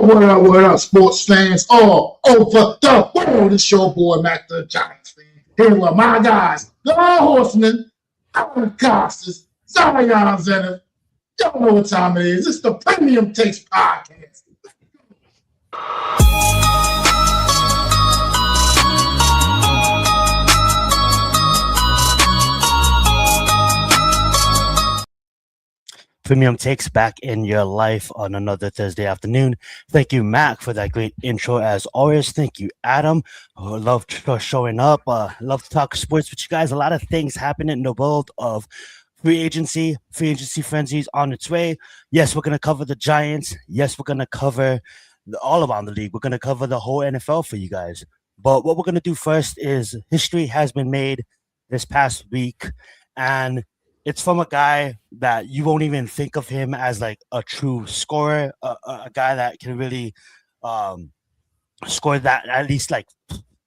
what up, sports fans all over the world? It's your boy, Mac the Giants fan. Here with my guys, the Horsemen, Alan Costas, Zion Zenith. Y'all know what time it is. It's the Premium Takes Podcast. Premium Takes back in your life on another Thursday afternoon. Thank you, Mac, for that great intro as always. Thank you, Adam. Love showing up. Love to talk sports with you guys. A lot of things happening in the world of free agency frenzies on its way. Yes, we're going to cover the Giants. Yes, we're going to cover all around the league. We're going to cover the whole NFL for you guys. But what we're going to do first is history has been made this past week, and it's from a guy that you won't even think of him as like a true scorer, a guy that can really score that at least like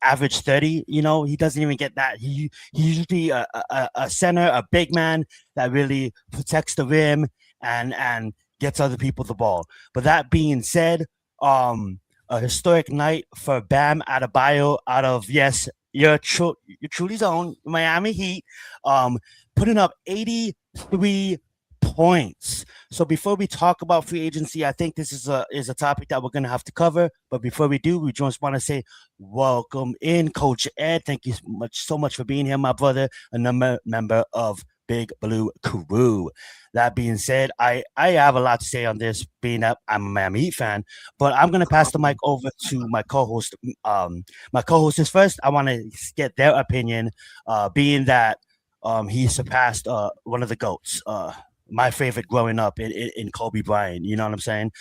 average 30. You know, he doesn't even get that. He's usually a center, a big man that really protects the rim and gets other people the ball. But that being said, a historic night for Bam Adebayo out of, yes, your truly's own Miami Heat, putting up 83 points. So before we talk about free agency, I think this is a topic that we're going to have to cover. But before we do, we just want to say welcome in, Coach Ed. Thank you so much for being here, my brother, a member of Big Blue Crew. That being said, I have a lot to say on this, being that I'm a Miami Heat fan, but I'm going to pass the mic over to my co-host. My co-host is first. I want to get their opinion, being that he surpassed one of the GOATs, my favorite growing up in Kobe Bryant. You know what I'm saying?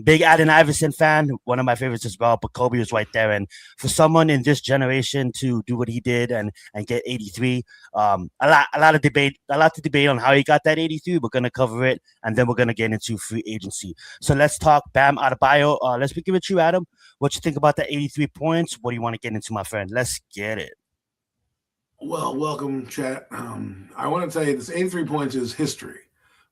Big Allen Iverson fan, one of my favorites as well, but Kobe was right there. And for someone in this generation to do what he did and get 83, a lot to debate on how he got that 83. We're going to cover it, and then we're going to get into free agency. So let's talk Bam Adebayo. Let's begin with you, Adam. What you think about that 83 points? What do you want to get into, my friend? Let's get it. Well, welcome, chat. I want to tell you this 83 points is history,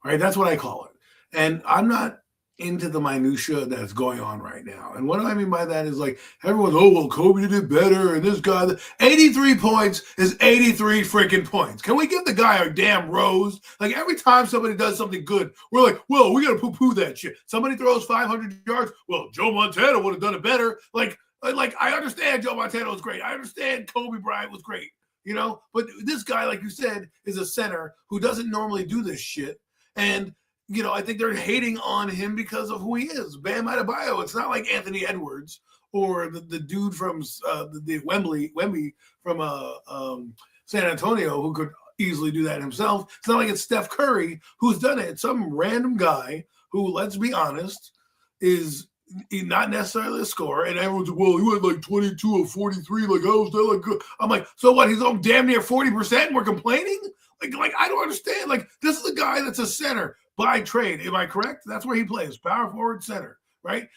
right? That's what I call it. And I'm not into the minutia that's going on right now. And what I mean by that is like everyone's, oh, well, Kobe did it better. And this guy, 83 points is 83 freaking points. Can we give the guy a damn rose? Like every time somebody does something good, we're like, well, we got to poo-poo that shit. Somebody throws 500 yards. Well, Joe Montana would have done it better. Like I understand Joe Montana was great. I understand Kobe Bryant was great. You know, but this guy, like you said, is a center who doesn't normally do this shit. And, you know, I think they're hating on him because of who he is. Bam Adebayo. It's not like Anthony Edwards or the dude from the Wemby from San Antonio who could easily do that himself. It's not like it's Steph Curry who's done it. It's some random guy who, let's be honest, is not necessarily a scorer, and everyone's like, well, he went like 22 of 43, like, oh, still like good. I'm like, so what? He's on damn near 40%, and we're complaining? Like I don't understand. Like, this is a guy that's a center by trade. Am I correct? That's where he plays, power forward center, right?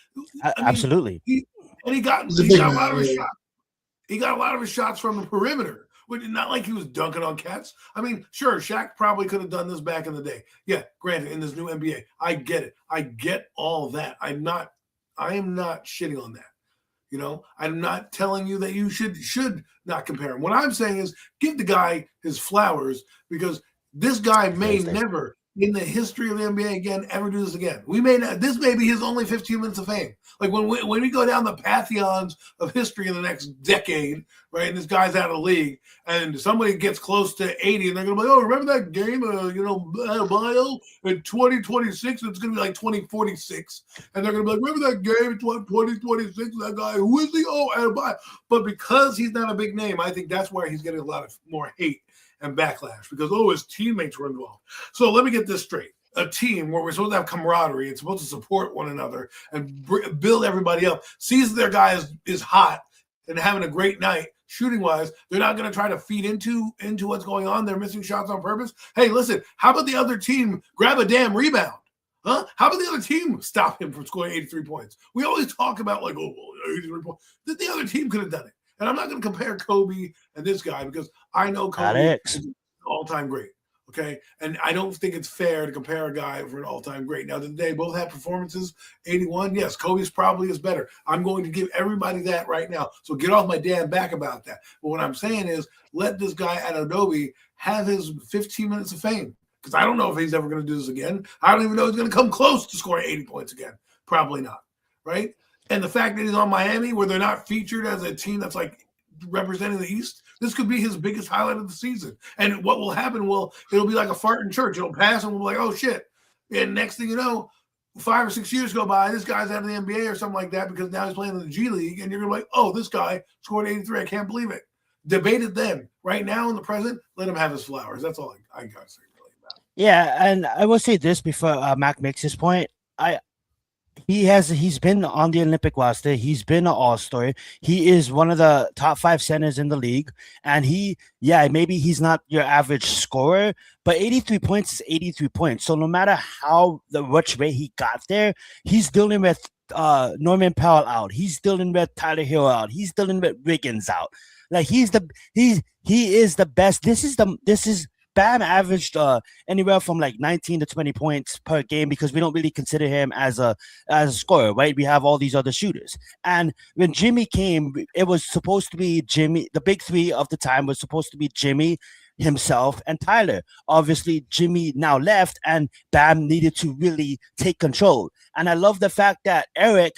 Absolutely. He got a lot of his shots. He got a lot of his shots from the perimeter. Not like he was dunking on cats. I mean, sure, Shaq probably could have done this back in the day. Yeah, granted, in this new NBA. I get it. I get all that. I am not shitting on that. You know, I'm not telling you that you should not compare him. What I'm saying is give the guy his flowers, because this guy may never in the history of the NBA again ever do this again. This may be his only 15 minutes of fame. Like when we go down the pantheons of history in the next decade, right? And this guy's out of the league, and somebody gets close to 80, and they're gonna be like, oh, remember that game, Bio in 2026? It's gonna be like 2046, and they're gonna be like, remember that game in 2026? That guy, who is he? Oh, Adebayo. But because he's not a big name, I think that's where he's getting a lot of more hate and backlash, because his teammates were involved. So let me get this straight. A team where we're supposed to have camaraderie and supposed to support one another and build everybody up, sees their guy is hot and having a great night shooting wise, they're not going to try to feed into what's going on. They're missing shots on purpose. Hey, listen, how about the other team grab a damn rebound? Huh? How about the other team stop him from scoring 83 points? We always talk about like, 83 points. The other team could have done it. And I'm not going to compare Kobe and this guy, because I know Kobe is an all-time great. Okay, and I don't think it's fair to compare a guy for an all-time great. Now, did they both have performances? 81, yes. Kobe's probably is better. I'm going to give everybody that right now. So get off my damn back about that. But what I'm saying is, let this guy Adebayo have his 15 minutes of fame, because I don't know if he's ever going to do this again. I don't even know if he's going to come close to scoring 80 points again. Probably not, right? And the fact that he's on Miami, where they're not featured as a team that's like representing the East, this could be his biggest highlight of the season. And what will happen it'll be like a fart in church. It'll pass and we'll be like, oh shit. And next thing you know, 5 or 6 years go by, this guy's out of the NBA or something like that, because now he's playing in the G League, and you're gonna be like, oh, this guy scored 83. I can't believe it. Debate it then. Right now in the present, let him have his flowers. That's all I gotta say really about it. Yeah, and I will say this before Mac makes his point. He's been on the Olympic roster. He's been an all-star. He is one of the top 5 centers in the league. And maybe he's not your average scorer, but 83 points is 83 points. So no matter which way he got there, he's dealing with Norman Powell out. He's dealing with Tyler Hero out. He's dealing with Wiggins out. Like he is the best. This is Bam averaged anywhere from like 19 to 20 points per game, because we don't really consider him as a scorer, right? We have all these other shooters. And when Jimmy came, it was supposed to be Jimmy. The big three of the time was supposed to be Jimmy, himself, and Tyler. Obviously, Jimmy now left, and Bam needed to really take control. And I love the fact that Eric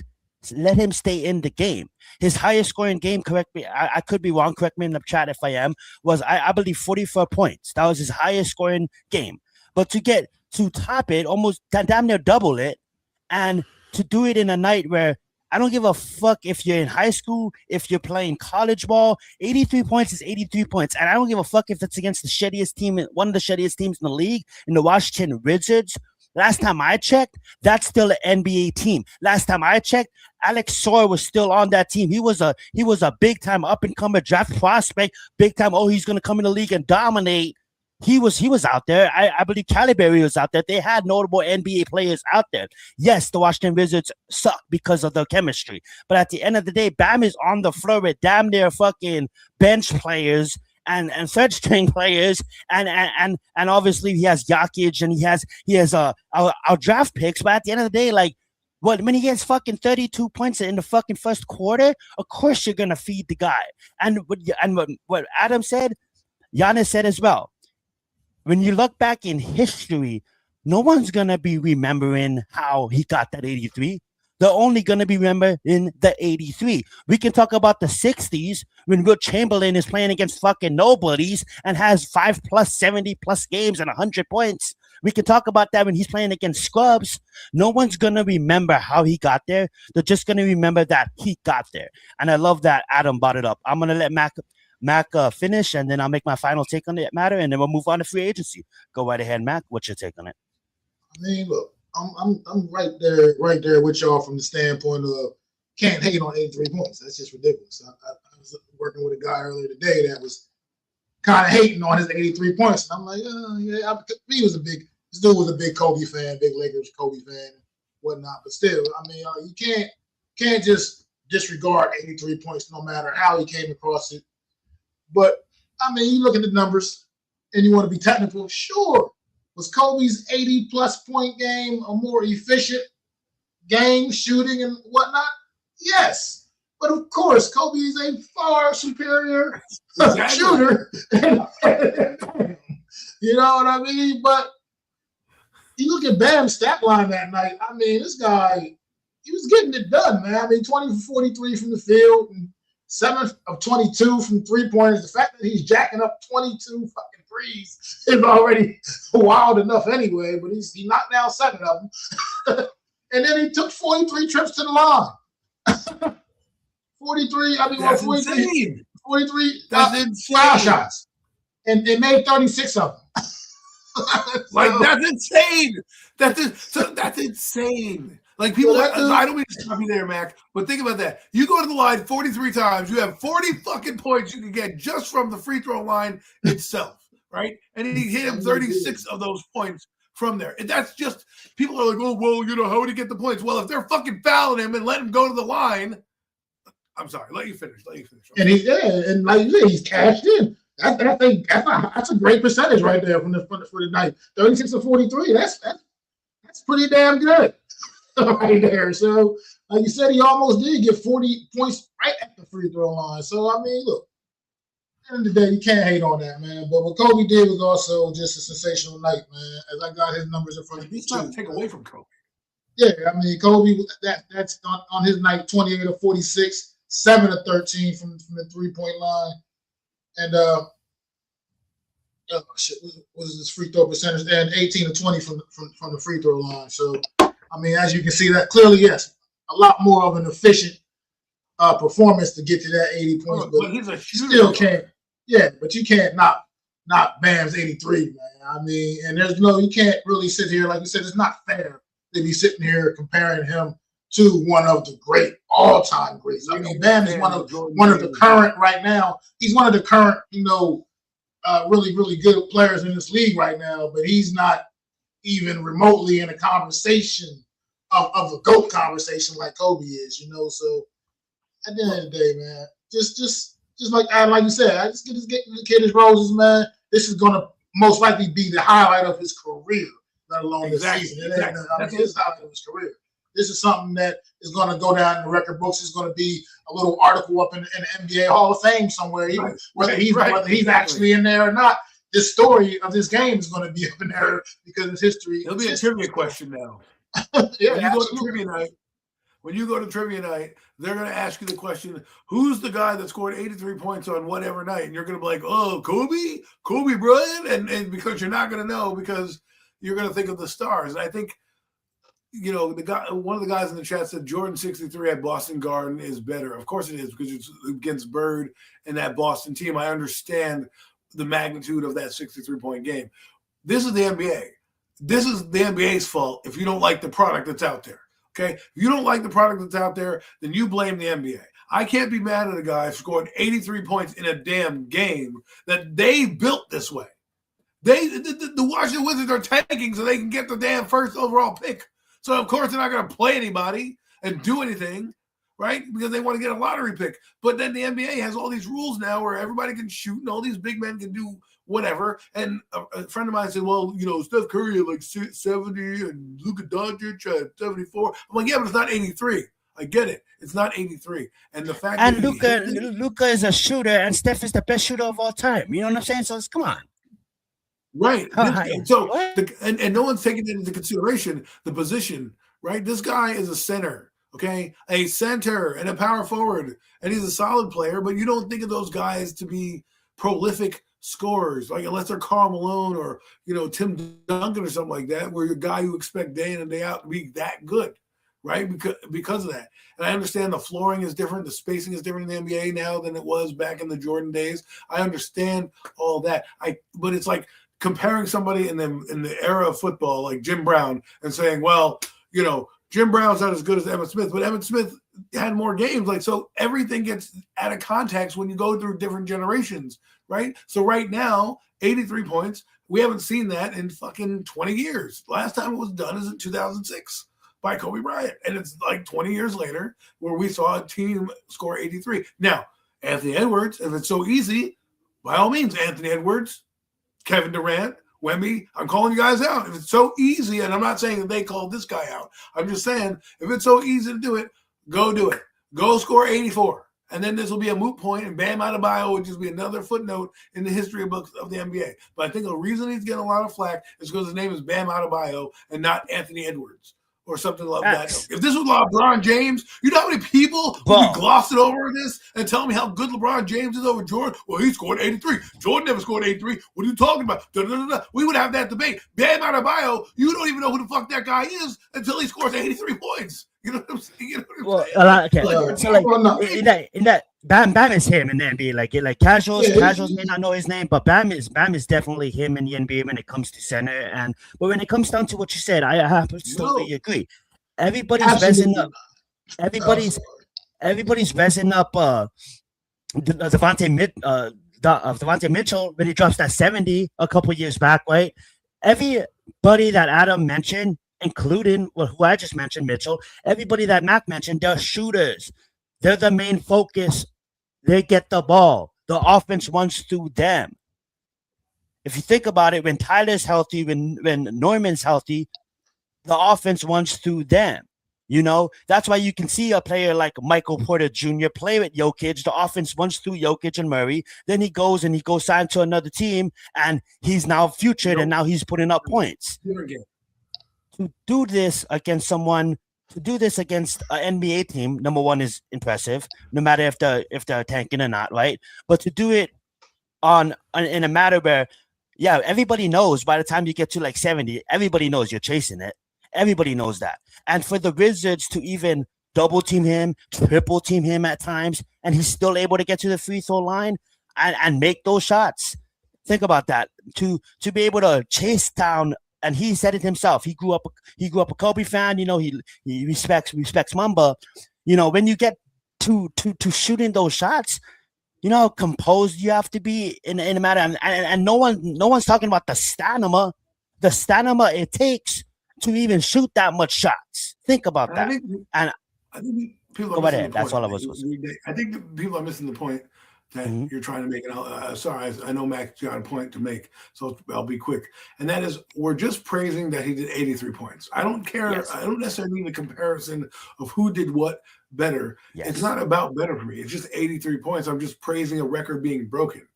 let him stay in the game. His highest scoring game, correct me, I could be wrong, correct me in the chat if I am, was I believe 44 points. That was his highest scoring game. But to top it, almost damn near double it, and to do it in a night where I don't give a fuck if you're in high school, if you're playing college ball, 83 points is 83 points. And I don't give a fuck if it's against the shittiest team, one of the shittiest teams in the league, in the Washington Wizards. Last time I checked, that's still an NBA team. Last time I checked, Alex Sawyer was still on that team. He was a big time up and comer draft prospect, big time. Oh, he's gonna come in the league and dominate. He was out there. I believe Caliberry was out there. They had notable NBA players out there. Yes, the Washington Wizards suck because of the chemistry, but at the end of the day, Bam is on the floor with damn near fucking bench players and third string players, and obviously he has Jokic and he has our draft picks. But at the end of the day, like, when he gets fucking 32 points in the fucking first quarter, of course you're gonna feed the guy. And what Adam said, Giannis said as well. When you look back in history, no one's gonna be remembering how he got that 83. They're only going to be remembered in the 83. We can talk about the 60s when Wilt Chamberlain is playing against fucking nobodies and has 5+, 70+ games and 100 points. We can talk about that when he's playing against scrubs. No one's going to remember how he got there. They're just going to remember that he got there. And I love that Adam brought it up. I'm going to let Mac finish, and then I'll make my final take on that matter, and then we'll move on to free agency. Go right ahead, Mac. What's your take on it? I mean, look. I'm right there with y'all from the standpoint of can't hate on 83 points. That's just ridiculous. I was working with a guy earlier today that was kind of hating on his 83 points. And I'm like, this dude was a big Kobe fan, big Lakers Kobe fan, and whatnot. But still, I mean, you can't just disregard 83 points no matter how he came across it. But I mean, you look at the numbers and you want to be technical, sure. Was Kobe's 80+ point game a more efficient game, shooting and whatnot? Yes. But of course, Kobe is a far superior shooter. You know what I mean? But you look at Bam's stat line that night. I mean, this guy, he was getting it done, man. I mean, 20 for 43 from the field and 7 of 22 from three-pointers. The fact that he's jacking up 22 fucking threes is already wild enough anyway, but he knocked down 7 of them. And then he took 43 trips to the line. 43, I mean, that's 43, insane. 43 foul shots. And they made 36 of them. That's insane. That's insane. Like, people, I don't mean to stop you there, Mac, but think about that. You go to the line 43 times, you have 40 fucking points you can get just from the free throw line itself, right? And he hit him 36 of those points from there. And that's just, people are like, oh, well, you know, how would he get the points? Well, if they're fucking fouling him and let him go to the line, I'm sorry, let you finish. And and like you said, he's cashed in. That's a great percentage right there for the night. 36 of 43. That's pretty damn good right there. So, like you said, he almost did get 40 points right at the free throw line. So, I mean, look, at the end of the day, you can't hate on that, man. But what Kobe did was also just a sensational night, man. As I got his numbers in front of me, he's trying to take away from Kobe. Yeah, I mean, Kobe, that's on his night, 28 of 46, 7 of 13 from the 3-point line. And what is this free throw percentage? And 18 of 20 from the free throw line. So, I mean, as you can see, that clearly, yes, a lot more of an efficient performance to get to that 80 points. But he's a shooter. Still can't. Yeah, but you can't knock Bam's 83, man. I mean, and you can't really sit here, like you said, it's not fair to be sitting here comparing him to one of the great all-time greats. I mean, Bam is one of the current right now. He's one of the current, really, really good players in this league right now, but he's not even remotely in a conversation of a GOAT conversation like Kobe is, So at the end of the day, man, just like you said, I just get the kid his roses, man. This is gonna most likely be the highlight of his career, let alone this season. This is the highlight of his career. This is something that is going to go down in the record books. It's going to be a little article up in the NBA Hall of Fame somewhere, even whether he's actually in there or not. This story of this game is going to be up in there because it's history. It'll be a trivia question now. Yeah, when you go to trivia night, they're going to ask you the question, who's the guy that scored 83 points on whatever night? And you're going to be like, oh, Kobe Bryant? And because you're not going to know because you're going to think of the stars. And I think, one of the guys in the chat said Jordan 63 at Boston Garden is better. Of course it is because it's against Bird and that Boston team. I understand the magnitude of that 63-point game. This is the NBA. This is the NBA's fault if you don't like the product that's out there. Okay? If you don't like the product that's out there, then you blame the NBA. I can't be mad at a guy who scored 83 points in a damn game that they built this way. The Washington Wizards are tanking so they can get the damn first overall pick. So, of course, they're not going to play anybody and do anything, right? Because they want to get a lottery pick. But then the NBA has all these rules now where everybody can shoot and all these big men can do whatever. And a friend of mine said, well, Steph Curry at like 70 and Luka Doncic at 74. I'm like, yeah, but it's not 83. I get it. It's not 83. And the fact that Luka is a shooter and Steph is the best shooter of all time. You know what I'm saying? So come on. Right. So, and no one's taking into consideration the position, right? This guy is a center, okay? A center and a power forward, and he's a solid player, but you don't think of those guys to be prolific scorers, like unless they're Karl Malone or, Tim Duncan or something like that, where you're a guy you expect day in and day out to be that good, right? Because of that. And I understand the flooring is different, the spacing is different in the NBA now than it was back in the Jordan days. I understand all that. But it's like comparing somebody in the era of football like Jim Brown and saying, well, Jim Brown's not as good as Emmitt Smith, but Emmitt Smith had more games. Like, so everything gets out of context when you go through different generations, right? So right now, 83 points, we haven't seen that in fucking 20 years. Last time it was done is in 2006 by Kobe Bryant. And it's like 20 years later where we saw a team score 83. Now, Anthony Edwards, if it's so easy, by all means, Anthony Edwards, Kevin Durant, Wemby, I'm calling you guys out. If it's so easy, and I'm not saying that they called this guy out. I'm just saying, if it's so easy to do it, go do it. Go score 84. And then this will be a moot point, and Bam Adebayo would just be another footnote in the history books of the NBA. But I think the reason he's getting a lot of flack is because his name is Bam Adebayo and not Anthony Edwards or something like that. If this was LeBron James, you know how many people would be glossing over this and tell me how good LeBron James is over Jordan? Well, he scored 83. Jordan never scored 83. What are you talking about? We would have that debate. Bam Adebayo, you don't even know who the fuck that guy is until he scores 83 points. You know what I'm saying? In that Bam is him in the NBA. Like casuals may not know his name, but Bam is definitely him in the NBA when it comes to center. But when it comes down to what you said, I absolutely agree. Everybody's rezzing up. Everybody's rezzing up. Devontae Mitchell when he drops that 70 a couple years back, right? Everybody that Adam mentioned, including who I just mentioned, Mitchell, everybody that Mac mentioned, they're shooters. They're the main focus. They get the ball. the offense runs through them. If you think about it, when Tyler's healthy, when Norman's healthy, the offense runs through them. That's why you can see a player like Michael Porter Jr. play with Jokic. The offense runs through Jokic and Murray. Then he goes signed to another team, and he's now featured, and now he's putting up points. To do this against an NBA team, number one, is impressive, no matter if they're tanking or not, right? But to do it in a matter where, yeah, everybody knows by the time you get to like 70, everybody knows you're chasing it. Everybody knows that. And for the Wizards to even double team him, triple team him at times, and he's still able to get to the free throw line and make those shots. Think about that. To be able to chase down, and he said it himself. He grew up a Kobe fan. He respects Mamba. When you get to shooting those shots, how composed you have to be in a matter. And no one's talking about the stamina it takes to even shoot that much shots. Think about that. I think people are go ahead. The That's point. all I was. I think people are missing the point that you're trying to make. And sorry, I know Mac's got a point to make, so I'll be quick. And that is, we're just praising that he did 83 points. I don't care. Yes. I don't necessarily need a comparison of who did what better. Yes. It's not about better for me. It's just 83 points. I'm just praising a record being broken.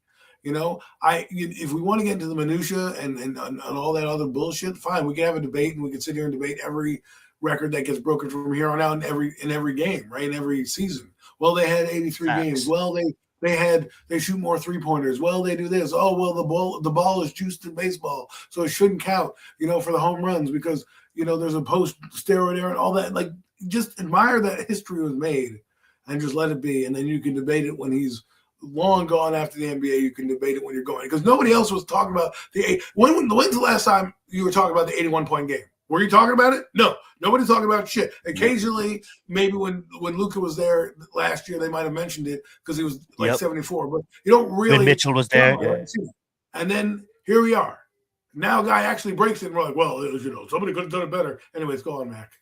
If we want to get into the minutia and all that other bullshit, fine. We can have a debate, and we can sit here and debate every record that gets broken from here on out in every game, right? In every season. Well, they had 83 games. Well, they shoot more 3-pointers. Well, they do this. Oh, well, the ball is juiced in baseball, so it shouldn't count, for the home runs because there's a post-steroid era and all that. Like, just admire that history was made and just let it be, and then you can debate it when he's long gone after the NBA. You can debate it when you're going, because nobody else was talking about when's the last time you were talking about the 81-point game? Were you talking about it? No, nobody's talking about shit. Occasionally, maybe when Luka was there last year, they might have mentioned it because he was like 74. But you don't really. When Mitchell was there, and then here we are. Now, a guy actually breaks it, and we're like, well, somebody could have done it better. Anyways, go on, Mac.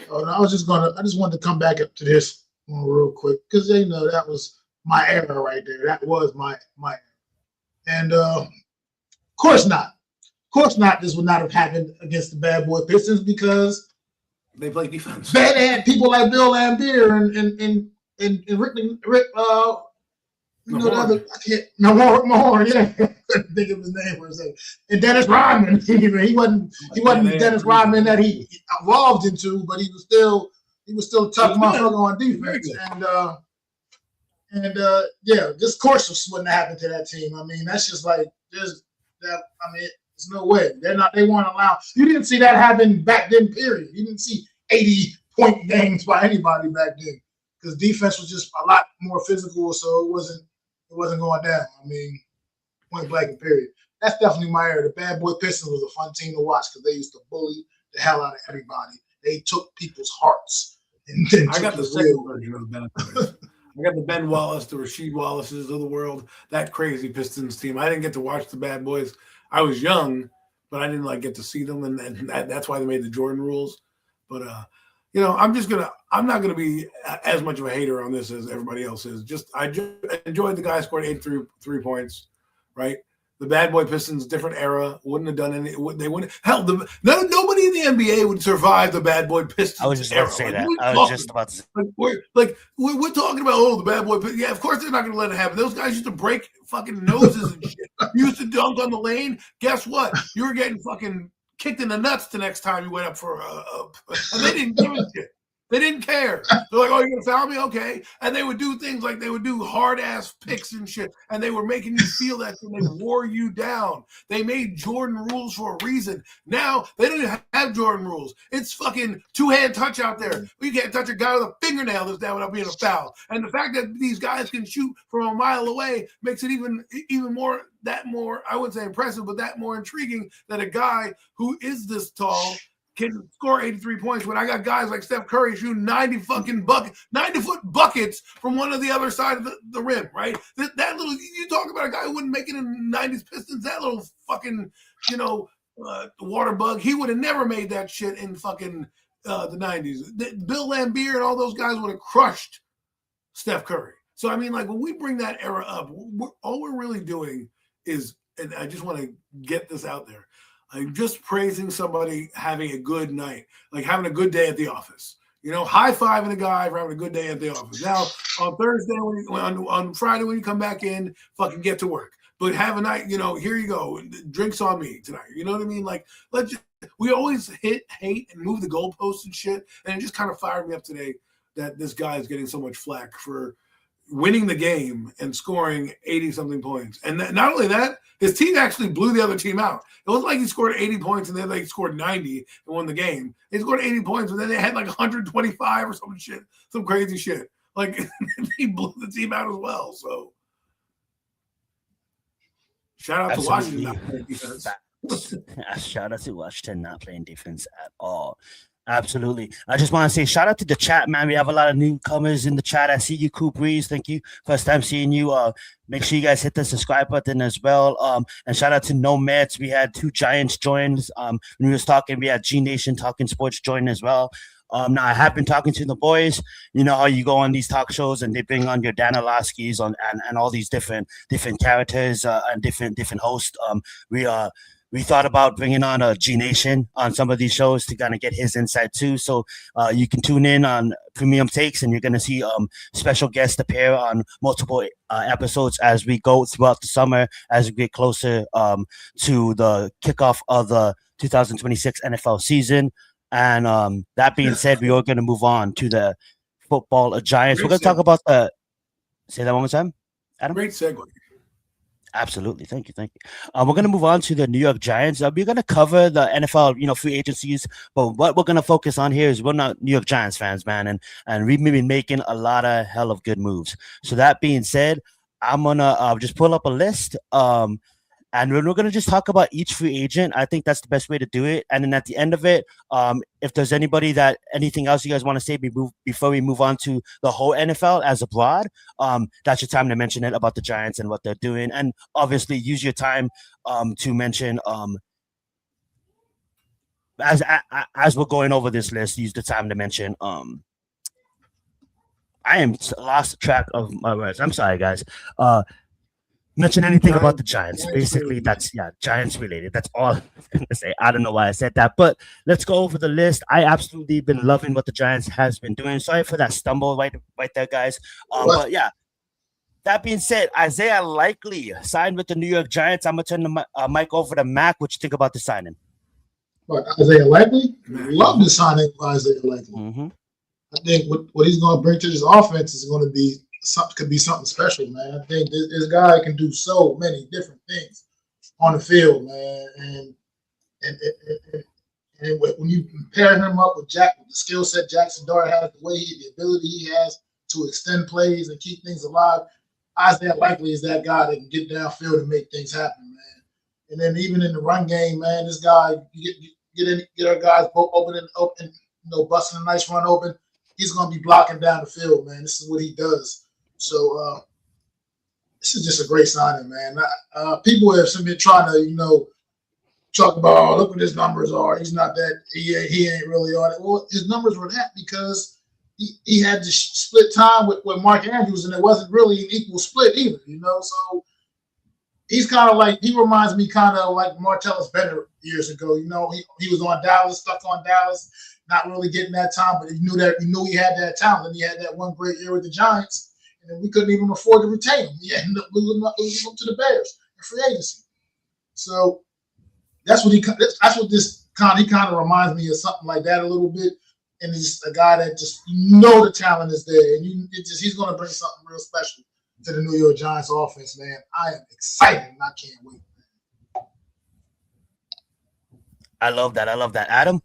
Oh, no, I just wanted to come back up to this one real quick because that was my era right there. That was my era. And of course not. Of course not. This would not have happened against the Bad Boy Pistons because they play defense. They had people like Bill Laimbeer and Rick Mahorn. Yeah, couldn't think of his name for a second. And Dennis Rodman. He wasn't Dennis Rodman that he evolved into, but he was still a tough motherfucker on defense. And this course wouldn't have happened to that team. I mean, that's just like there's there's no way. They weren't allowed. You didn't see that happen back then, period. You didn't see 80-point games by anybody back then. Because defense was just a lot more physical, so it wasn't going down. I mean, point blank and period. That's definitely my era. The Bad Boy Pistons was a fun team to watch because they used to bully the hell out of everybody. They took people's hearts. I got the second version of the Bad Boys. I got the Ben Wallace, the Rasheed Wallaces of the world, that crazy Pistons team. I didn't get to watch the Bad Boys. I was young, but I didn't get to see them, and that's why they made the Jordan rules. But I'm not gonna be as much of a hater on this as everybody else is. I just enjoyed the guy scored 83 points, right? The Bad Boy Pistons, different era, wouldn't have done any. They wouldn't. Hell, nobody in the NBA would survive the Bad Boy Pistons. I was just era. about to say that. I was just about to say. We're talking about the Bad Boy. Yeah, of course they're not going to let it happen. Those guys used to break fucking noses and shit. You used to dunk on the lane. Guess what? You were getting fucking kicked in the nuts the next time you went up for and they didn't give a shit. They didn't care. They're like, oh, you're going to foul me? Okay. And they would do things like they would do hard-ass picks and shit, and they were making you feel that and they wore you down. They made Jordan rules for a reason. Now, they don't even have Jordan rules. It's fucking two-hand touch out there. You can't touch a guy with a fingernail that's down without being a foul. And the fact that these guys can shoot from a mile away makes it even more, I wouldn't say impressive, but that more intriguing that a guy who is this tall can score 83 points when I got guys like Steph Curry shooting 90-foot buckets from one of the other side of the rim, right? That little, you talk about a guy who wouldn't make it in the 90s Pistons, that little fucking, water bug, he would have never made that shit in fucking the 90s. Bill Laimbeer and all those guys would have crushed Steph Curry. So, I mean, like when we bring that era up, all we're really doing is, and I just want to get this out there, I'm just praising somebody having a good night, like having a good day at the office. High-fiving a guy for having a good day at the office. Now, on Thursday, on Friday when you come back in, fucking get to work. But have a night, here you go. Drinks on me tonight. You know what I mean? Like, we always hate, and move the goalposts and shit. And it just kind of fired me up today that this guy is getting so much flack for winning the game and scoring 80-something points. And not only that, his team actually blew the other team out. It wasn't like he scored 80 points and then they scored 90 and won the game. They scored 80 points, and then they had like 125 or some crazy shit. Like, he blew the team out as well. So, shout out to Washington not playing defense. Shout out to Washington not playing defense at all. Absolutely. I just want to say shout out to the chat, man. We have a lot of newcomers in the chat. I see you, Cool Breeze. Thank you. First time seeing you. Make sure you guys hit the subscribe button as well. And shout out to No Mets. We had 2 Giants join. When we was talking, we had G Nation Talking Sports join as well. Now I have been talking to the boys. You know how you go on these talk shows and they bring on your Dan Orlovsky's and all these different characters and different hosts. We thought about bringing on a G Nation on some of these shows to kind of get his insight too. So you can tune in on Premium Takes, and you're going to see special guests appear on multiple episodes as we go throughout the summer, as we get closer to the kickoff of the 2026 NFL season. And that being said, we are going to move on to the football Giants. We're going to talk about say that one more time, Adam? Great segue. Absolutely. Thank you. We're going to move on to the New York Giants. We're going to cover the NFL, free agencies, but what we're going to focus on here is we're not New York Giants fans, man, and we've been making a lot of hell of good moves. So that being said, I'm going to just pull up a list, and we're going to just talk about each free agent. I think that's the best way to do it. And then at the end of it, if there's anything else you guys want to say before we move on to the whole NFL as a broad, that's your time to mention it about the Giants and what they're doing. And obviously use your time to mention as we're going over this list, use the time to mention I am lost track of my words. I'm sorry, guys. Mention anything about the Giants. Basically, that's Giants related. That's all I'm going to say. I don't know why I said that, but let's go over the list. I absolutely been loving what the Giants has been doing. Sorry for that stumble right there, guys. But yeah, that being said, Isaiah Likely signed with the New York Giants. I'm going to turn the mic over to Mac. What you think about the signing? What, Isaiah Likely? Love the signing of Isaiah Likely. Mm-hmm. I think what he's going to bring to this offense is going to be something special, man. I think this guy can do so many different things on the field, man. And when you pair him up with the skill set Jackson Dart has, the ability he has to extend plays and keep things alive, Isaiah Likely is that guy that can get downfield and make things happen, man. And then even in the run game, man, this guy get our guys both open, busting a nice run open. He's going to be blocking down the field, man. This is what he does. So this is just a great signing, man. People have been trying to, talk about, look what his numbers are. He's not that. He ain't really on it. Well, his numbers were that because he had to split time with Mark Andrews, and it wasn't really an equal split either, So he's kind of like, he reminds me kind of like Martellus Bennett years ago. He was on Dallas, stuck on Dallas, not really getting that time, but he knew he had that talent, and he had that one great year with the Giants. And we couldn't even afford to retain him. He ended up losing him to the Bears in free agency. So that's what he kind of reminds me of, something like that a little bit. And he's a guy that just the talent is there, and he's going to bring something real special to the New York Giants offense, man. I am excited and I can't wait. I love that. Adam?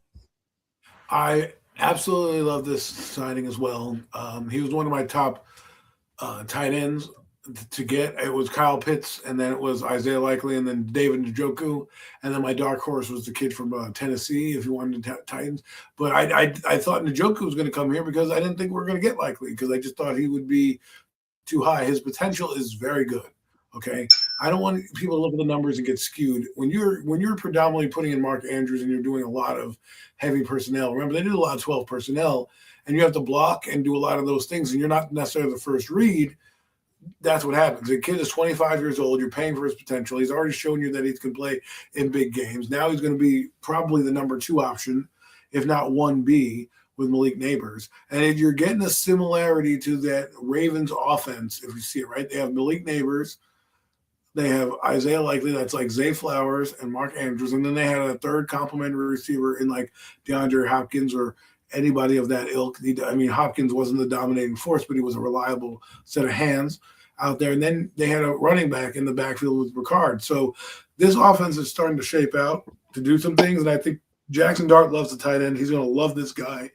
I absolutely love this signing as well. He was one of my top tight ends to get. It was Kyle Pitts, and then it was Isaiah Likely, and then David Njoku, and then my dark horse was the kid from Tennessee, if you wanted Titans. But I thought Njoku was going to come here because I didn't think we were going to get Likely, because I just thought he would be too high. His potential is very good. Okay, I don't want people to look at the numbers and get skewed. When you're predominantly putting in Mark Andrews and you're doing a lot of heavy personnel. Remember, they did a lot of 12 personnel, and you have to block and do a lot of those things, and you're not necessarily the first read. that's what happens. The kid is 25 years old. You're paying for his potential. He's already shown you that he can play in big games. Now he's going to be probably the number 2 option, if not 1B, with Malik Neighbors. And you're getting a similarity to that Ravens offense, if you see it, right? They have Malik Neighbors. They have Isaiah Likely, that's like Zay Flowers and Mark Andrews. And then they had a third complimentary receiver in like DeAndre Hopkins or anybody of that ilk. I mean, Hopkins wasn't the dominating force, but he was a reliable set of hands out there. And then they had a running back in the backfield with Ricard. So this offense is starting to shape out to do some things. And I think Jackson Dart loves the tight end. He's going to love this guy.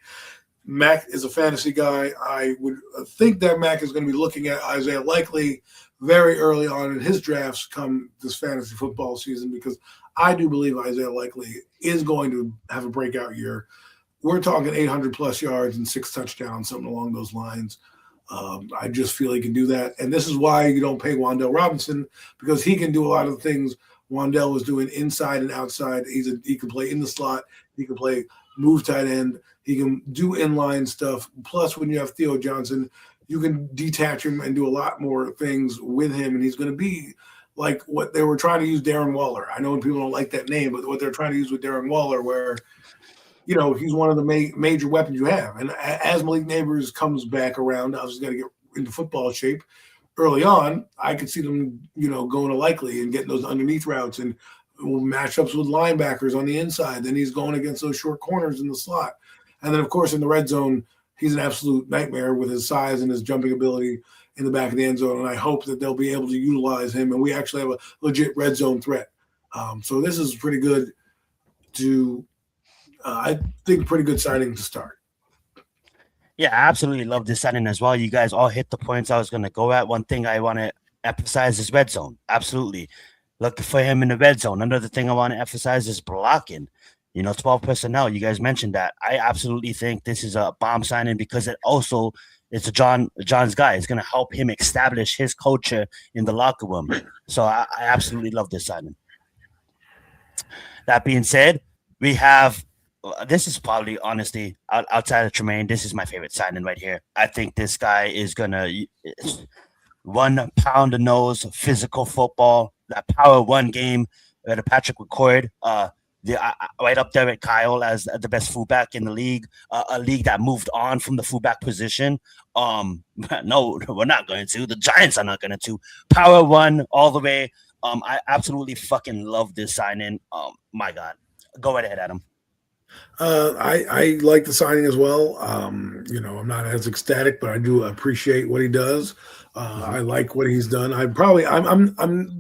Mac is a fantasy guy. I would think that Mac is going to be looking at Isaiah Likely very early on in his drafts come this fantasy football season, because I do believe Isaiah Likely is going to have a breakout year. We're talking 800-plus yards and 6 touchdowns, something along those lines. I just feel he can do that. And this is why you don't pay Wan'Dale Robinson, because he can do a lot of the things Wan'Dale was doing inside and outside. He can play in the slot. He can play move tight end. He can do inline stuff. Plus, when you have Theo Johnson, you can detach him and do a lot more things with him. And he's going to be like what they were trying to use Darren Waller. I know people don't like that name, but what they're trying to use with Darren Waller, where, you know, he's one of the major weapons you have. And as Malik Neighbors comes back around, obviously got to get into football shape early on. I could see them, you know, going to Likely and getting those underneath routes and matchups with linebackers on the inside. Then he's going against those short corners in the slot. And then, of course, in the red zone, he's an absolute nightmare with his size and his jumping ability in the back of the end zone. And I hope that they'll be able to utilize him. And we actually have a legit red zone threat. So this is pretty good to I think pretty good signing to start. Yeah, I absolutely love this signing as well. You guys all hit the points I was going to go at. One thing I want to emphasize is red zone. Absolutely. Looking for him in the red zone. Another thing I want to emphasize is blocking. You know, 12 personnel. You guys mentioned that. I absolutely think this is a bomb signing because it's a John's guy. It's going to help him establish his culture in the locker room. So I absolutely love this signing. That being said, we have this is probably, honestly, outside of Tremaine, this is my favorite signing right here. I think this guy is going to 1 pound of nose, physical football, that power 1 game that Patrick recorded. Right up there with Kyle as the best fullback in the league, a league that moved on from the fullback position. No, we're not going to. The Giants are not going to. Power 1 all the way. I absolutely fucking love this signing. My God. Go right ahead, Adam. I like the signing as well. You know, I'm not as ecstatic, but I do appreciate what he does. I like what he's done. I'm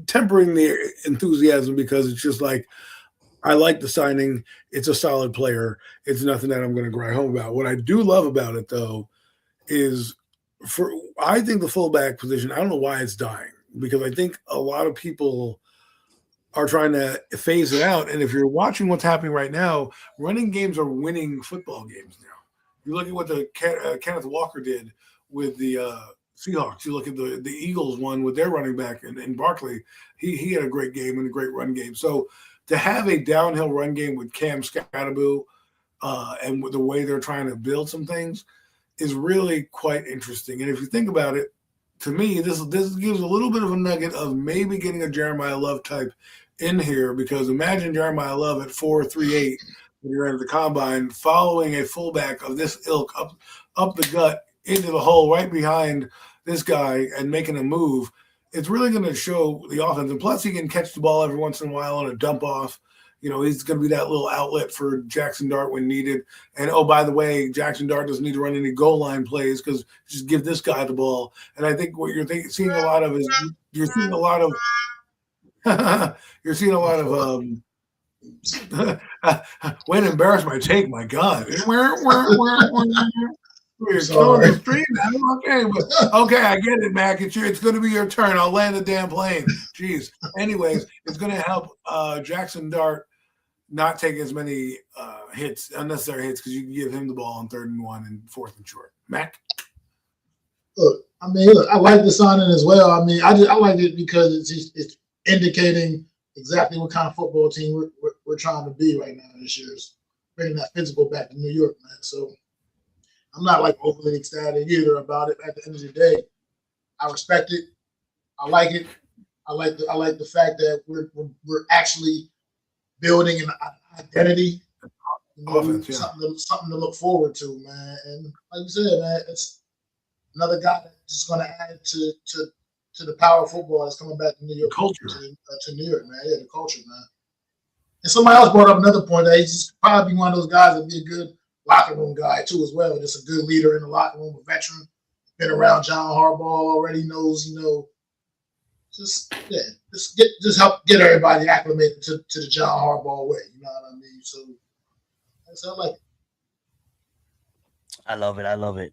tempering the enthusiasm because it's just like, I like the signing. It's a solid player. It's nothing that I'm going to cry home about. What I do love about it, though, is I think the fullback position, I don't know why it's dying, because I think a lot of people are trying to phase it out. And if you're watching what's happening right now, running games are winning football games now. You look at what the Kenneth Walker did with the Seahawks. You look at the Eagles one with their running back in Barkley. He had a great game and a great run game. So to have a downhill run game with Cam Scatteraboo and with the way they're trying to build some things is really quite interesting. And if you think about it, to me, this gives a little bit of a nugget of maybe getting a Jeremiah Love type in here, because imagine Jeremiah Love at 4.38 when you're at the combine, following a fullback of this ilk up the gut into the hole right behind this guy and making a move. It's really going to show the offense. And plus, he can catch the ball every once in a while on a dump off. You know, he's going to be that little outlet for Jackson Dart when needed. And, oh, by the way, Jackson Dart doesn't need to run any goal line plays because just give this guy the ball. And I think what you're seeing a lot of is you're seeing a lot of way to embarrass my take, my God. We're killing the stream, man. Okay, I get it, Mac. It's going to be your turn. I'll land the damn plane. Jeez. Anyways, it's going to help Jackson Dart not take as many unnecessary hits, because you can give him the ball on 3rd and 1 and 4th and short. Mac? Look, I like the signing as well. I like it because it's indicating exactly what kind of football team we're trying to be right now this year. Is bringing that physical back to New York, man. So I'm not like overly ecstatic either about it. At the end of the day, I respect it. I like it. I like the fact that we're actually building an identity. Offense, yeah. Something to look forward to, man. And like you said, man, it's another guy that's just going to add to the power of football that's coming back to New York. Culture. To New York, man. Yeah, the culture, man. And somebody else brought up another point that he's just probably one of those guys that'd be a good locker room guy too, as well. Just a good leader in the locker room, a veteran, been around John Harbaugh already, knows, just help get everybody acclimated to the John Harbaugh way. You know what I mean? So I like it. I love it. I love it.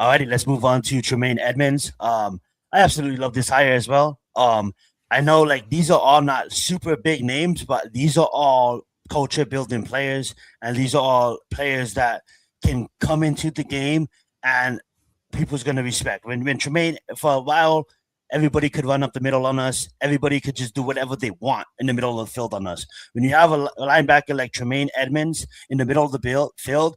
Alrighty, let's move on to Tremaine Edmonds. I absolutely love this hire as well. I know like these are all not super big names, but these are all culture building players, and these are all players that can come into the game and people's gonna respect. When Tremaine, for a while, everybody could run up the middle on us. Everybody could just do whatever they want in the middle of the field on us. When you have a linebacker like Tremaine Edmonds in the middle of the field,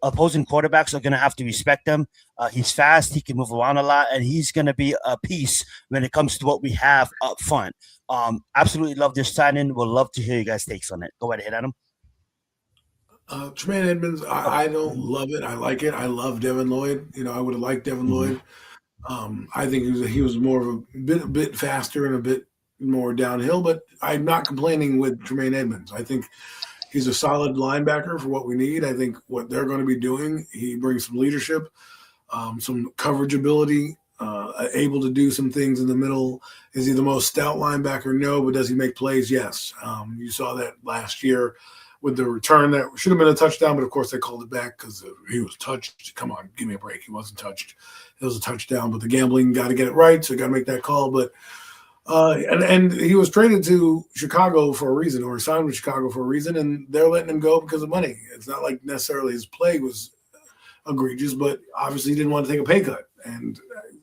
opposing quarterbacks are going to have to respect him. He's fast. He can move around a lot, and he's going to be a piece when it comes to what we have up front. Absolutely love this signing. We'll love to hear you guys' takes on it. Go ahead, Adam. Tremaine Edmonds, I don't love it. I like it. I love Devin Lloyd. I would have liked Devin Lloyd. I think he was more of a bit faster and a bit more downhill, but I'm not complaining with Tremaine Edmonds. I think he's a solid linebacker for what we need. I think what they're going to be doing, he brings some leadership, some coverage ability, able to do some things in the middle. Is he the most stout linebacker? No, but does he make plays? Yes. You saw that last year with the return that should have been a touchdown, but of course they called it back because he was touched. Come on, give me a break. He wasn't touched. It was a touchdown, but the gambling got to get it right, so got to make that call. But and he was traded to Chicago for a reason, or signed with Chicago for a reason, and they're letting him go because of money. It's not like necessarily his play was egregious, but obviously he didn't want to take a pay cut, and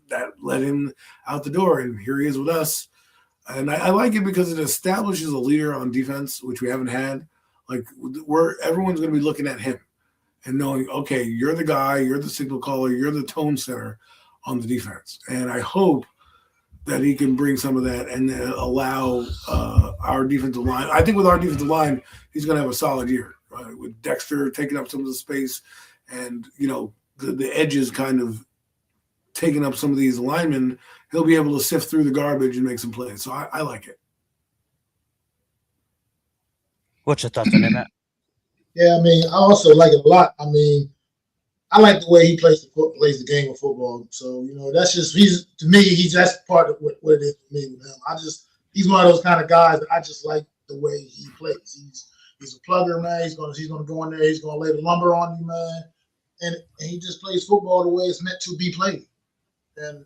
that let him out the door. And here he is with us, and I like it because it establishes a leader on defense, which we haven't had. Like everyone's going to be looking at him and knowing, okay, you're the guy, you're the signal caller, you're the tone setter on the defense, and I hope that he can bring some of that and allow our defensive line. I think with our defensive line, he's going to have a solid year, right? With Dexter taking up some of the space and, the edges kind of taking up some of these linemen, he'll be able to sift through the garbage and make some plays. So I like it. What's your thoughts on that, Matt? Yeah, I mean, I also like it a lot. I mean, I like the way he plays the game of football. So, that's just that's part of what it is for me with him. He's one of those kind of guys that I just like the way he plays. He's a plugger, man. He's gonna go in there, he's gonna lay the lumber on you, man. And he just plays football the way it's meant to be played. And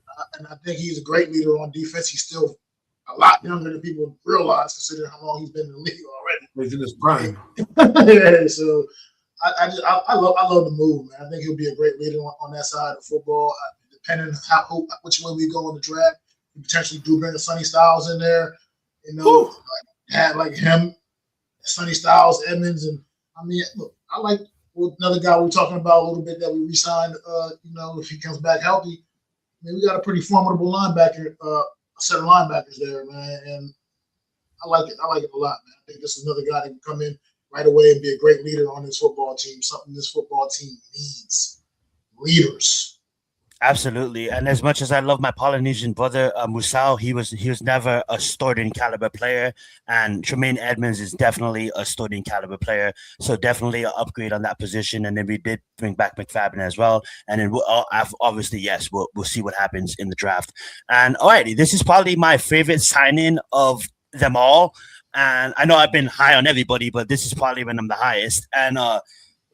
I think he's a great leader on defense. He's still a lot younger than people realize, considering how long he's been in the league already. He's in his prime. Yeah, so I love the move, man. I think he'll be a great leader on that side of football. Depending on which way we go in the draft, we potentially do bring a Sonny Styles in there. Have like him, Sonny Styles, Edmonds, and I mean, look, I like another guy we're talking about a little bit that we re-signed. If he comes back healthy, I mean, we got a pretty formidable linebacker, set of linebackers there, man, and I like it. I like it a lot, man. I think this is another guy that can come in right away and be a great leader on this football team, something this football team needs. Leaders. Absolutely. And as much as I love my Polynesian brother, Musao, he was never a starting caliber player. And Tremaine Edmonds is definitely a starting caliber player. So definitely an upgrade on that position. And then we did bring back McFadden as well. And then obviously, yes, we'll see what happens in the draft. And alrighty, this is probably my favorite signing of them all. And I know I've been high on everybody, but this is probably when I'm the highest. And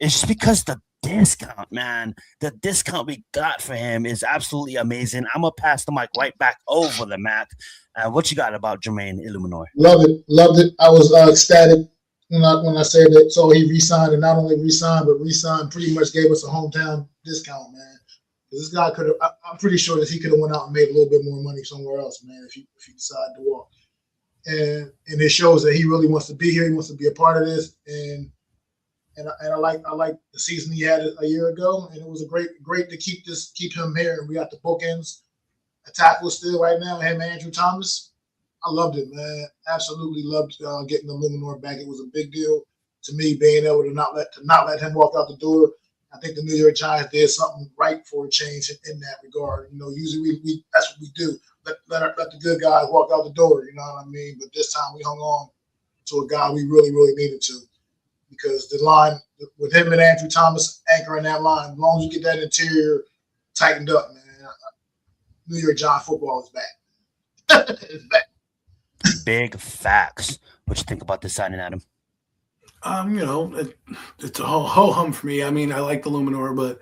it's just because the discount, man. The discount we got for him is absolutely amazing. I'm going to pass the mic right back over the Matt. What you got about Jermaine Illuminor? Loved it. I was ecstatic when I said that. So he re-signed, and not only re-signed, but re-signed pretty much gave us a hometown discount, man. This guy could have, I'm pretty sure that he could have went out and made a little bit more money somewhere else, man, if he decided to walk. And it shows that he really wants to be here. He wants to be a part of this. And I like the season he had a year ago, and it was great to keep him here. And we got the bookends a tackle still right now. Him and Andrew Thomas. I loved it, man. Absolutely loved getting the Luminor back. It was a big deal to me being able to not let him walk out the door. I think the New York Giants did something right for a change in that regard. Usually we that's what we do. Let the good guys walk out the door. You know what I mean? But this time we hung on to a guy we really, really needed to, because the line with him and Andrew Thomas anchoring that line, as long as you get that interior tightened up, man, New York Giants football is back. It's back. Big facts. What you think about this signing, Adam? It's a ho hum for me. I mean, I like the Luminor, but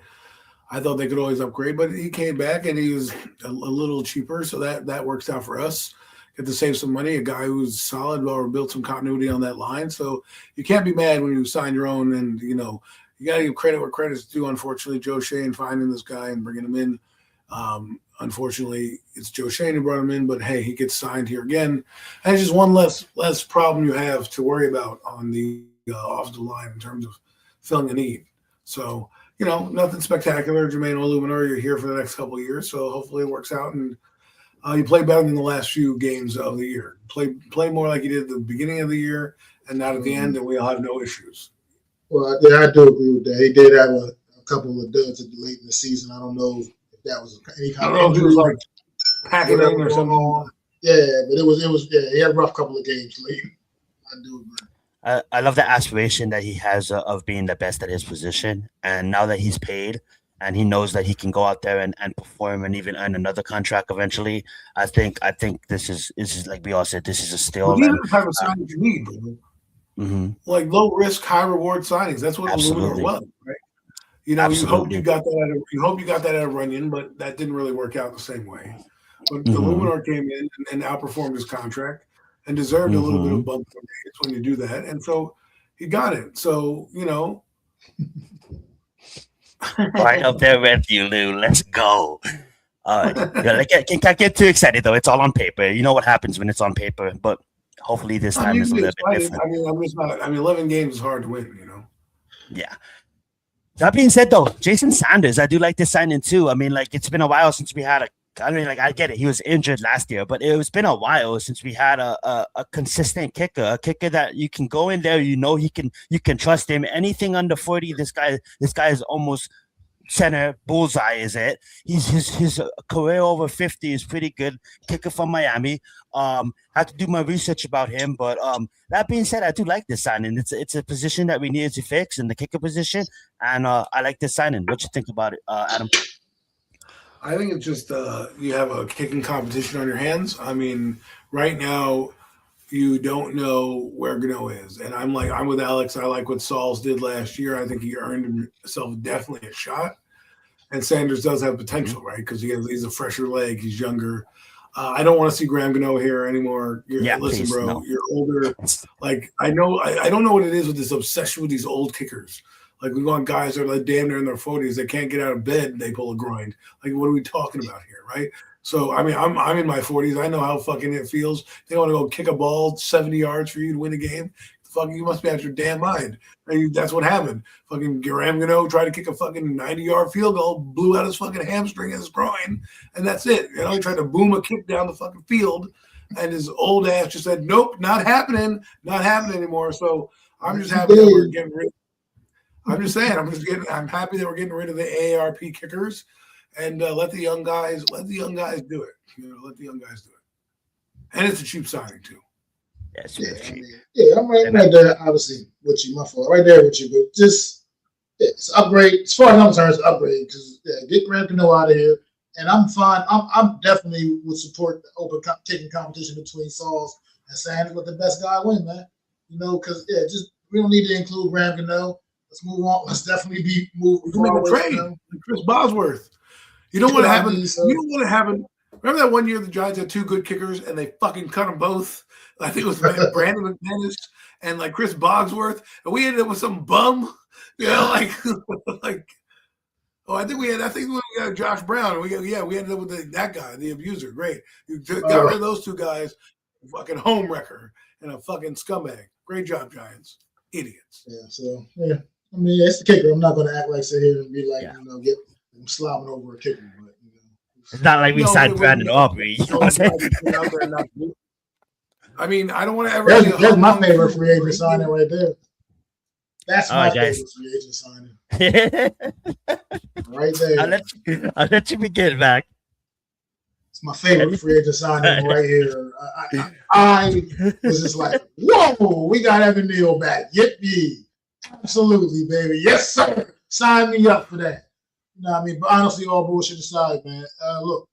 I thought they could always upgrade. But he came back and he was a little cheaper, so that works out for us. Get to save some money. A guy who's solid, or built some continuity on that line. So you can't be mad when you sign your own. And you got to give credit where credit's due. Unfortunately, Joe Shane finding this guy and bringing him in. Unfortunately, it's Joe Shane who brought him in, but hey, he gets signed here again. And it's just one less problem you have to worry about on the offensive line in terms of filling a need. So, nothing spectacular. Jermaine Oluminor, you're here for the next couple of years, so hopefully it works out and you play better than the last few games of the year. Play more like you did at the beginning of the year and not at the end, and we'll have no issues. Well, yeah, I do agree with that. He did have a couple of duds late in the season. I don't know if that was any kind of injury. He was like packing in or something. Yeah, but it was he had a rough couple of games late. I do agree. I love the aspiration that he has of being the best at his position. And now that he's paid and he knows that he can go out there and perform and even earn another contract eventually, I think this is like we all said, this is a steal. These are the type of signings you need, bro. Mm-hmm. Like low risk, high reward signings. That's what Luminor was, right? You hope you got that at a Runyon, but that didn't really work out the same way. But the Luminor came in and outperformed his contract and deserved a little bit of bump when you do that. And so he got it. So, Right up there with you, Lou. Let's go. All right. Can't get too excited, though. It's all on paper. You know what happens when it's on paper. But hopefully this time is a little bit different. 11 games is hard to win, Yeah. That being said, though, Jason Sanders, I do like this signing, too. I mean, it's been a while since we had I get it. He was injured last year, but it's been a while since we had a consistent kicker, a kicker that you can go in there. You can trust him. Anything under 40, this guy is almost center bullseye. Is it? His career over 50 is pretty good. Kicker from Miami. Had to do my research about him, but that being said, I do like this signing. It's a position that we needed to fix in the kicker position, and I like this signing. What you think about it, Adam? I think it's just you have a kicking competition on your hands. I mean, right now you don't know where Gano is, and I'm with Alex. I like what Sauls did last year. I think he earned himself definitely a shot. And Sanders does have potential, right? Because he's a fresher leg. He's younger. I don't want to see Graham Gano here anymore. Listen, please, bro, no. You're older. Like I don't know what it is with this obsession with these old kickers. Like we want guys that are like damn near in their 40s. They can't get out of bed. They pull a groin. Like what are we talking about here, right? So I mean, I'm in my 40s. I know how fucking it feels. They want to go kick a ball 70 yards for you to win a game. Fucking, you must be out your damn mind. That's what happened. Fucking Graham Gano tried to kick a fucking 90-yard field goal, blew out his fucking hamstring and his groin, and that's it. He tried to boom a kick down the fucking field, and his old ass just said, "Nope, not happening anymore." So I'm just happy that we're getting rid. I'm just saying, I'm happy that we're getting rid of the AARP kickers, and let the young guys do it. Let the young guys do it, and it's a cheap signing too. I'm right there, obviously, with you, my fault. Right there with you, but just it's upgrade. As far as I'm concerned, it's upgrade because get Graham Gano out of here, and I'm fine. I'm definitely would support the open kicking competition between Sauls and Sanders, but the best guy win, man. Because just we don't need to include Graham Gano. Let's move on. Let's definitely be moving. You make a trade, Chris Bosworth. You don't want to happen. You don't want to happen. Remember that one year the Giants had two good kickers and they fucking cut them both. I think it was Brandon McManus and like Chris Bosworth, and we ended up with some bum. I think we got Josh Brown. And we ended up with that guy, the abuser. Great, you got rid of those two guys. Fucking home wrecker and a fucking scumbag. Great job, Giants. Idiots. Yeah. So I mean, it's the kicker. I'm not going to act like sit here and be like, get them slobbing over a kicker, but It's not like we signed Brandon Aubrey. You know what I'm saying? I mean, I don't want to ever. That's my favorite free agent signing right there. That's my favorite free agent signing. Right there. I'll let you begin, Mac. It's my favorite free agent signing right here. I was just like, whoa, we got Evan Neal back. Yippee. Absolutely, baby. Yes, sir. Sign me up for that. You know what I mean? But honestly, all bullshit aside, man. Look,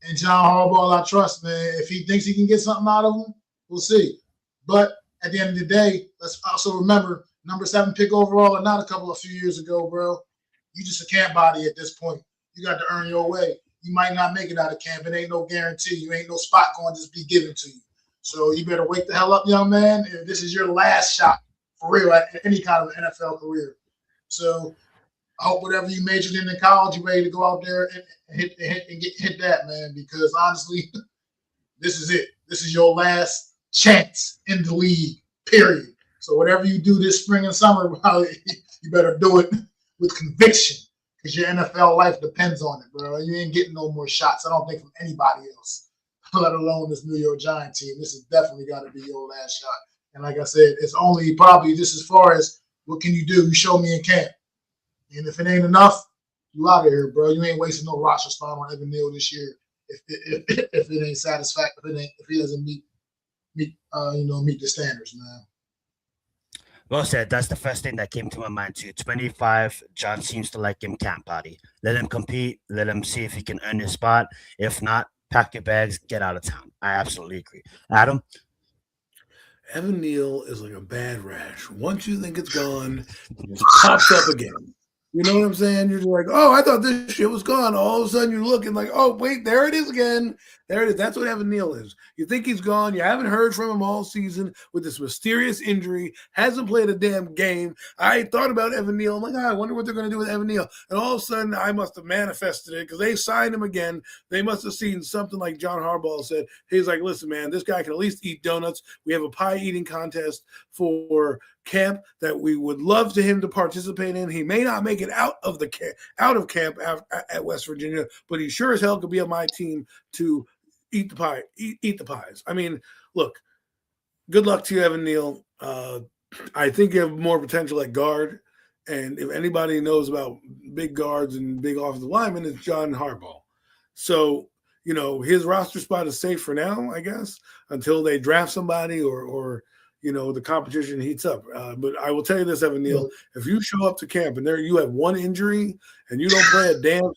and John Harbaugh, I trust, man. If he thinks he can get something out of him, we'll see. But at the end of the day, let's also remember, number 7 pick overall or not a few years ago, bro. You just a camp body at this point. You got to earn your way. You might not make it out of camp. It ain't no guarantee. You ain't no spot going to just be given to you. So you better wake the hell up, young man. And this is your last shot for real at any kind of NFL career. So I hope whatever you majored in college, you're ready to go out there and hit that, man. Because honestly, this is it. This is your last chance in the league, period. So whatever you do this spring and summer, you better do it with conviction because your NFL life depends on it, bro. You ain't getting no more shots, I don't think, from anybody else, let alone this New York Giant team. This has definitely got to be your last shot. And like I said, it's only probably just as far as what can you do? You show me in camp. And if it ain't enough, you out of here, bro. You ain't wasting no roster spot on Evan Neal this year if it ain't satisfactory, if he doesn't meet the standards, man. Well said. That's the first thing that came to my mind too. 25, John seems to like him camp body. Let him compete. Let him see if he can earn his spot. If not, pack your bags, get out of town. I absolutely agree. Adam? Evan Neal is like a bad rash. Once you think it's gone, it pops up again. You know what I'm saying? You're like, oh, I thought this shit was gone. All of a sudden you're looking like, oh, wait, there it is again. There it is. That's what Evan Neal is. You think he's gone. You haven't heard from him all season with this mysterious injury. Hasn't played a damn game. I thought about Evan Neal. I'm like, I wonder what they're going to do with Evan Neal. And all of a sudden I must have manifested it because they signed him again. They must have seen something like John Harbaugh said. He's like, listen, man, this guy can at least eat donuts. We have a pie eating contest for camp that we would love to him to participate in. He may not make it out of camp at West Virginia, but he sure as hell could be on my team to eat the pie, eat the pies. I mean, look, good luck to you, Evan Neal. I think you have more potential at guard, and if anybody knows about big guards and big offensive linemen, it's John Harbaugh. So, you know, his roster spot is safe for now, I guess, until they draft somebody or you know, the competition heats up. But I will tell you this, Evan Neal, if you show up to camp and there you have one injury and you don't play a damn,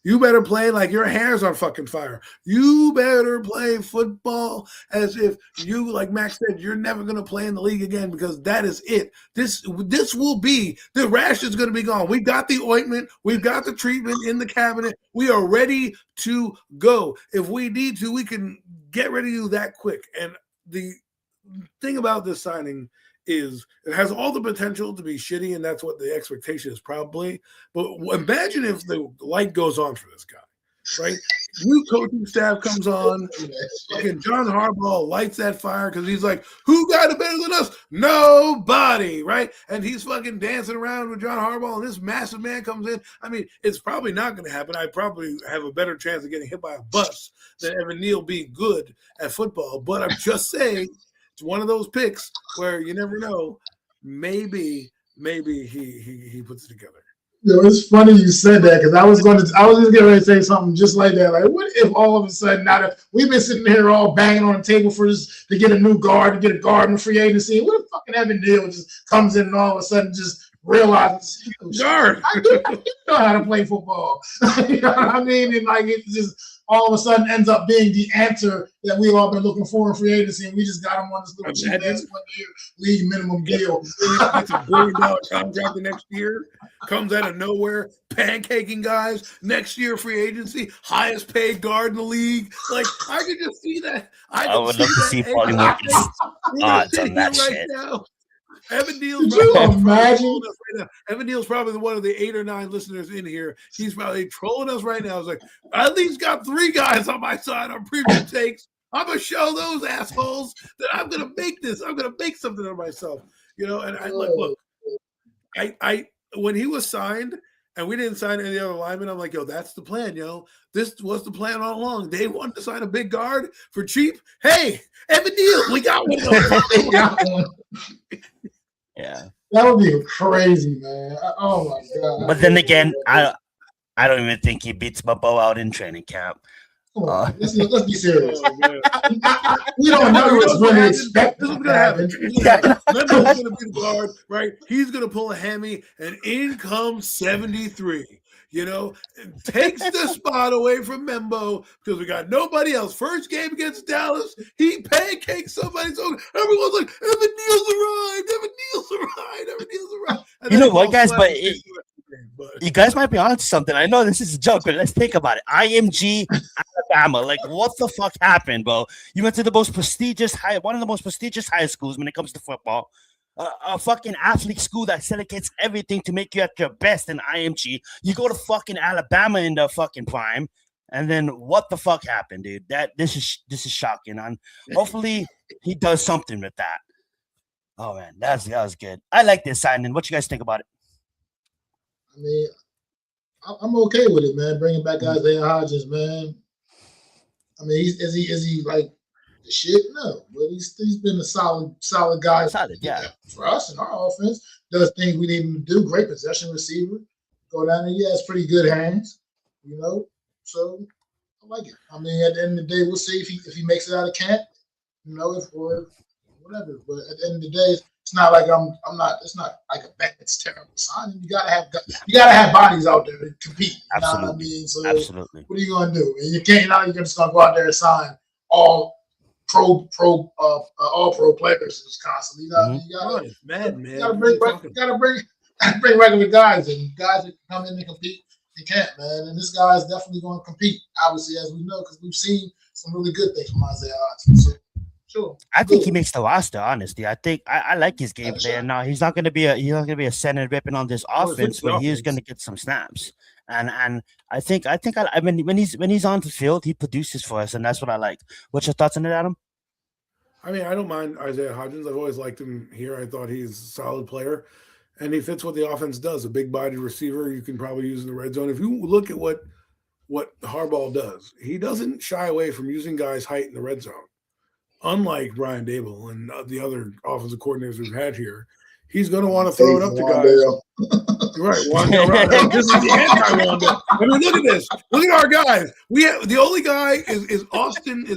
you better play like your hair's on fucking fire. You better play football as if you, like Max said, you're never going to play in the league again because that is it. This will be, the rash is going to be gone. We got the ointment. We've got the treatment in the cabinet. We are ready to go. If we need to, we can get ready to do that quick. And the thing about this signing is it has all the potential to be shitty, and that's what the expectation is probably. But imagine if the light goes on for this guy, right? New coaching staff comes on, fucking John Harbaugh lights that fire because he's like, who got it better than us? Nobody, right? And he's fucking dancing around with John Harbaugh, and this massive man comes in. I mean, it's probably not going to happen. I probably have a better chance of getting hit by a bus than Evan Neal being good at football. But I'm just saying, it's one of those picks where you never know. Maybe he puts it together. You know, it's funny you said that because I was just getting ready to say something just like that. Like, what if all of a sudden, now that we've been sitting here all banging on the table for this to get a new guard, to get a guard in the free agency, what if fucking Evan Neal just comes in and all of a sudden just realizes, guard, I do know how to play football. You know what I mean? And like it just all of a sudden ends up being the answer that we've all been looking for in free agency, and we just got him on this little cheap-ass 1 year league minimum deal. That's $1 billion contract the next year. Comes out of nowhere, pancaking guys. Next year, free agency, highest paid guard in the league. Like, I could just see that. I would love to see Paulie Morgan's odds on that shit. Now. Evan Neal's probably one of the 8 or 9 listeners in here. He's probably trolling us right now. I was like, I at least got 3 guys on my side on previous takes. I'm gonna show those assholes that I'm gonna make this. I'm gonna make something of myself. You know, and I look. I when he was signed, and we didn't sign any other linemen. I'm like, yo, that's the plan, yo. This was the plan all along. They wanted to sign a big guard for cheap. Hey, Evan Neal, we got one. They got one. Yeah. That would be crazy, man. Oh my god. But then again, I don't even think he beats Bobo out in training camp. Come on, let's be serious. Oh, man. We don't know what's really expected. This is gonna happen. Lembo's gonna be the guard, right? He's gonna pull a hammy, and in comes 73. You know, takes the spot away from Membo because we got nobody else. First game against Dallas, he pancakes somebody. So everyone's like, Evan Neal's arrived. Evan Neal's arrived. Evan Neal's arrived. And You then know what, guys? But but you guys might be on to something. I know this is a joke, but let's think about it. IMG Alabama. Like, what the fuck happened, bro? You went to the most prestigious one of the most prestigious high schools when it comes to football. A fucking athlete school that dedicates everything to make you at your best in IMG. You go to fucking Alabama in the fucking prime, and then what the fuck happened, dude? This is shocking. And hopefully he does something with that. Oh man, that was good. I like this signing. What you guys think about it? I mean, I'm okay with it, man. Bringing back Isaiah Hodgins, man. I mean, is he like the shit? No, but he's been a solid guy. Solid, yeah. For us in our offense, does things we need him to do. Great possession receiver. Go down there, he has pretty good hands, you know. So I like it. I mean, at the end of the day, we'll see if he makes it out of camp, you know, or whatever. But at the end of the day, it's not like I'm not. It's not like a bet. It's terrible signing. You gotta have bodies out there to compete. You Absolutely. know what I mean? So Absolutely. what are you gonna do? And you can't. Now you're just gonna go out there and sign all pro players constantly. You know what I mean? You gotta bring regular guys and guys that come in and compete. They can't, man. And this guy is definitely going to compete. Obviously, as we know, because we've seen some really good things from Isaiah Hodgins. So. Sure. I think he makes the roster. Honestly, I think I like his game plan. Now he's not going to be a center ripping on this offense, but he is going to get some snaps. And I think when he's on the field, he produces for us, and that's what I like. What's your thoughts on it, Adam? I mean, I don't mind Isaiah Hodgins. I've always liked him here. I thought he's a solid player, and he fits what the offense does. A big-bodied receiver you can probably use in the red zone. If you look at what Harbaugh does, he doesn't shy away from using guys' height in the red zone. Unlike Brian Dable and the other offensive coordinators we've had here, he's going to want to throw it up to guys. Right, Wandale. This is the anti-Wandale. I mean, look at this. Look at our guys. We have the only guy is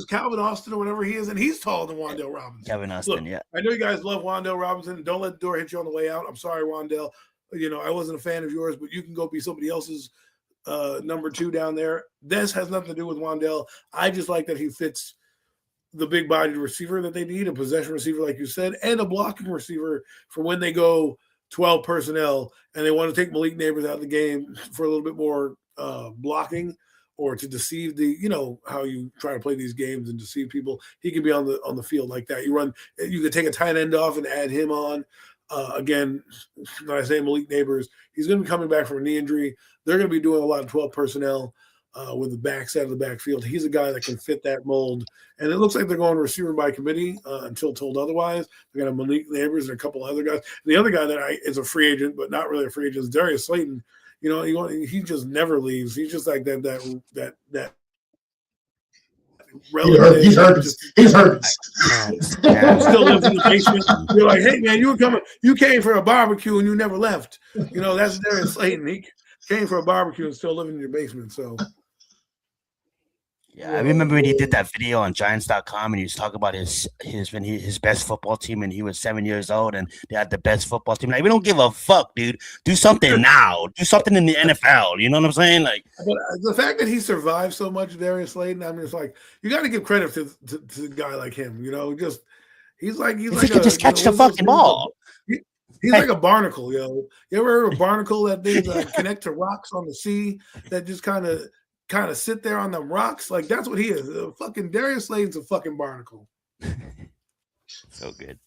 Calvin Austin or whatever he is, and he's taller than Wandale Robinson. Calvin Austin, look, yeah. I know you guys love Wandale Robinson. Don't let the door hit you on the way out. I'm sorry, Wandale. You know, I wasn't a fan of yours, but you can go be somebody else's number 2 down there. This has nothing to do with Wandale. I just like that he fits the big-bodied receiver that they need, a possession receiver, like you said, and a blocking receiver for when they go 12 personnel and they want to take Malik Neighbors out of the game for a little bit more blocking or to deceive how you try to play these games and deceive people. He can be on the field like that. You could take a tight end off and add him on. Again, when I say Malik Neighbors, he's going to be coming back from a knee injury. They're going to be doing a lot of 12 personnel. With the backside of the backfield. He's a guy that can fit that mold. And it looks like they're going receiver by committee until told otherwise. They got a Malik Neighbors and a couple other guys. And the other guy that is a free agent, but not really a free agent, is Darius Slayton. You know, he just never leaves. He's just like that He's hurt. Still lives in the basement. You're like, hey man, you came for a barbecue and you never left. You know, that's Darius Slayton. He came for a barbecue and still living in your basement. So yeah, I remember when he did that video on Giants.com and he was talking about his best football team and he was 7 years old and they had the best football team. Like, we don't give a fuck, dude. Do something now. Do something in the NFL. You know what I'm saying? Like, but the fact that he survived so much, Darius Slayton, I mean, it's like you got to give credit to a guy like him. You know, just he's like he can just catch the fucking ball. He's like a barnacle, yo. You ever heard of a barnacle that they connect to rocks on the sea that just kind of sit there on them rocks? Like, that's what he is. Fucking Darius Slayton's a fucking barnacle. So good.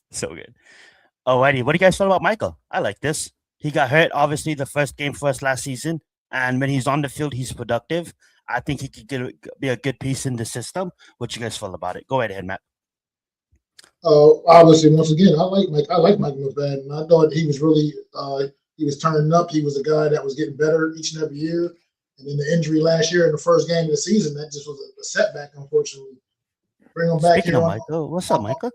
Alrighty, what do you guys thought about Michael? I like this. He got hurt, obviously, the first game for us last season. And when he's on the field, he's productive. I think he could be a good piece in the system. What you guys feel about it? Go ahead, Matt. Obviously, once again, I like Mike McFadden. I thought he was really He was turning up. He was a guy that was getting better each and every year. And then the injury last year in the first game of the season, that just was a setback, unfortunately. Bring him back Speaking here of Michael, what's up, Michael?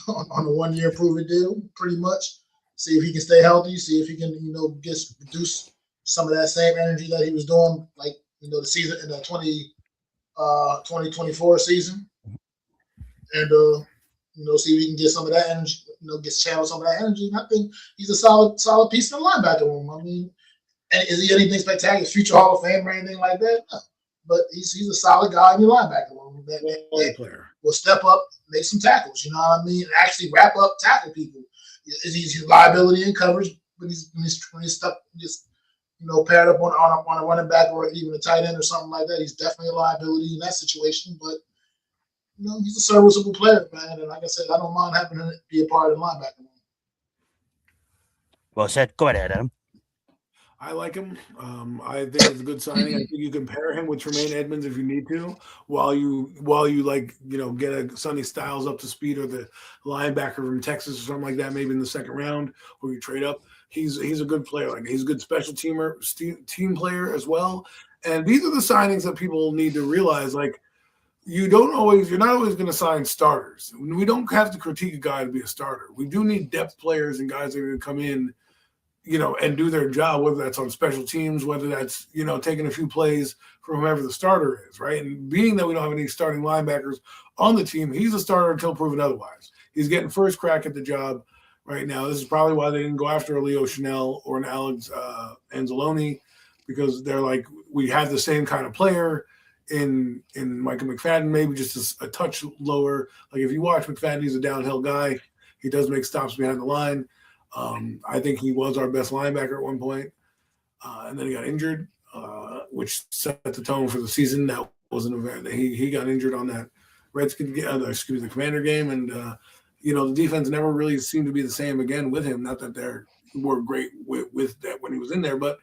on a 1 year proven deal, pretty much. See if he can stay healthy. See if he can, produce some of that same energy that he was doing, like the season in the 2024 season, and see if he can get some of that energy. Get channel some of that energy. And I think he's a solid piece in the linebacker room. I mean, is he anything spectacular, future Hall of Fame or anything like that? No. But he's a solid guy in your linebacker room that player will step up, make some tackles. You know what I mean? And actually wrap up, tackle people. He's liability in coverage when he's stuck, just paired up on a running back or even a tight end or something like that. He's definitely a liability in that situation. But he's a serviceable player, man. And like I said, I don't mind having him be a part of the linebacker room. Well said. Go ahead, Adam. I like him. I think it's a good signing. I think you can pair him with Tremaine Edmonds if you need to, while you get a Sonny Styles up to speed, or the linebacker from Texas or something like that, maybe in the second round, or you trade up. He's a good player. Like, he's a good special team player as well. And these are the signings that people need to realize. Like, you're not always going to sign starters. We don't have to critique a guy to be a starter. We do need depth players and guys that are going to come in, and do their job, whether that's on special teams, whether that's, taking a few plays from whoever the starter is, right? And being that we don't have any starting linebackers on the team, he's a starter until proven otherwise. He's getting first crack at the job right now. This is probably why they didn't go after a Leo Chanel or an Alex Anzalone, because they're like, we have the same kind of player in Michael McFadden, maybe just a touch lower. Like, if you watch McFadden, he's a downhill guy. He does make stops behind the line. I think he was our best linebacker at one point, and then he got injured, which set the tone for the season. That was an event. He got injured on that the Commander game, and the defense never really seemed to be the same again with him. Not that they were great with that when he was in there, but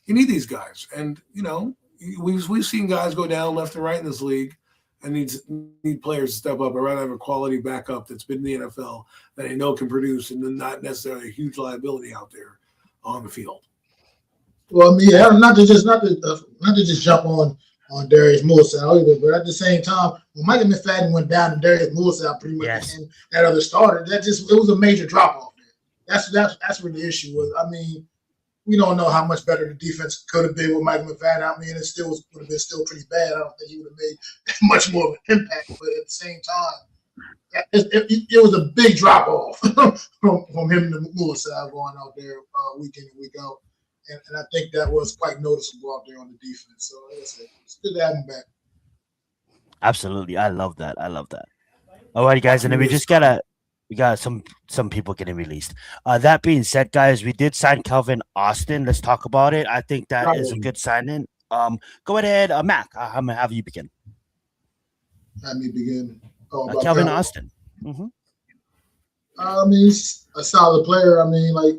you need these guys, and we've seen guys go down left and right in this league, and need players to step up. I'd rather have a quality backup that's been in the NFL that I know can produce, and then not necessarily a huge liability out there on the field. Well, I mean, not to just jump on Darius Moore either, but at the same time, when Michael McFadden went down and Darius Moore pretty much became that other starter, it was a major drop off there. That's where the issue was. I mean, we don't know how much better the defense could have been with Michael McFadden. I mean, it still would have been pretty bad. I don't think he would have made much more of an impact. But at the same time, it was a big drop off from him to Moorside going out there week in and week out. And I think that was quite noticeable out there on the defense. So, like I said, it's good to have him back. Absolutely. I love that. All right, guys. And then we got some people getting released. That being said, guys, we did sign Calvin Austin. Let's talk about it. I think that is a good signing. Go ahead, Mac. I'm gonna have you begin. Have me begin. Calvin Austin. Mm-hmm. I mean, he's a solid player. I mean, like,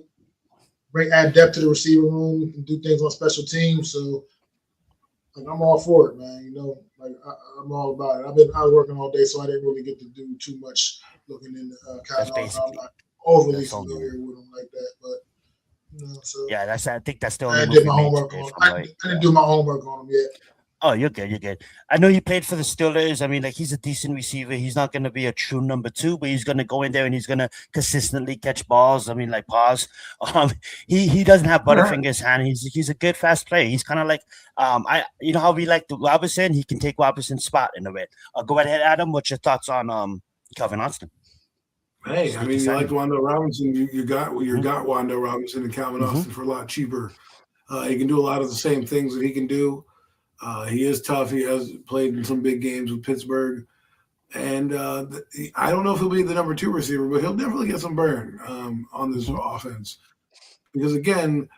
add depth to the receiver room and do things on special teams. So, like, I'm all for it, man. I'm all about it. I was working all day, so I didn't really get to do too much looking into Calvin Austin. I'm not overly familiar with him like that, but so yeah, I think that's the only. I did my homework on him. I didn't do my homework on him yet. Oh, you're good. I know he played for the Steelers. I mean, like, he's a decent receiver. He's not going to be a true number 2, but he's going to go in there and he's going to consistently catch balls. I mean, like, pause. He doesn't have Butterfinger's hand. He's a good fast player. He's kind of like how we like the Robinson. He can take Robinson's spot in a way. Go ahead, Adam. What's your thoughts on Calvin Austin? Hey, I mean, you like Wando Robinson. You got Wando Robinson and Calvin Austin for a lot cheaper. He can do a lot of the same things that he can do. He is tough. He has played in some big games with Pittsburgh. And I don't know if he'll be the number 2 receiver, but he'll definitely get some burn on this offense. Because, again,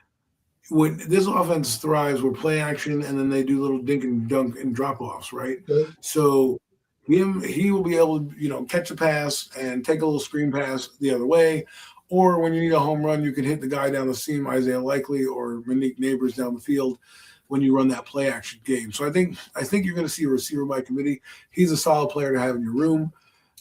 when this offense thrives with play action and then they do little dink and dunk and drop-offs, right? Okay. So he will be able to, catch a pass and take a little screen pass the other way. Or when you need a home run, you can hit the guy down the seam, Isaiah Likely or Monique Neighbors down the field, when you run that play action game. So I think you're going to see a receiver by committee. He's a solid player to have in your room.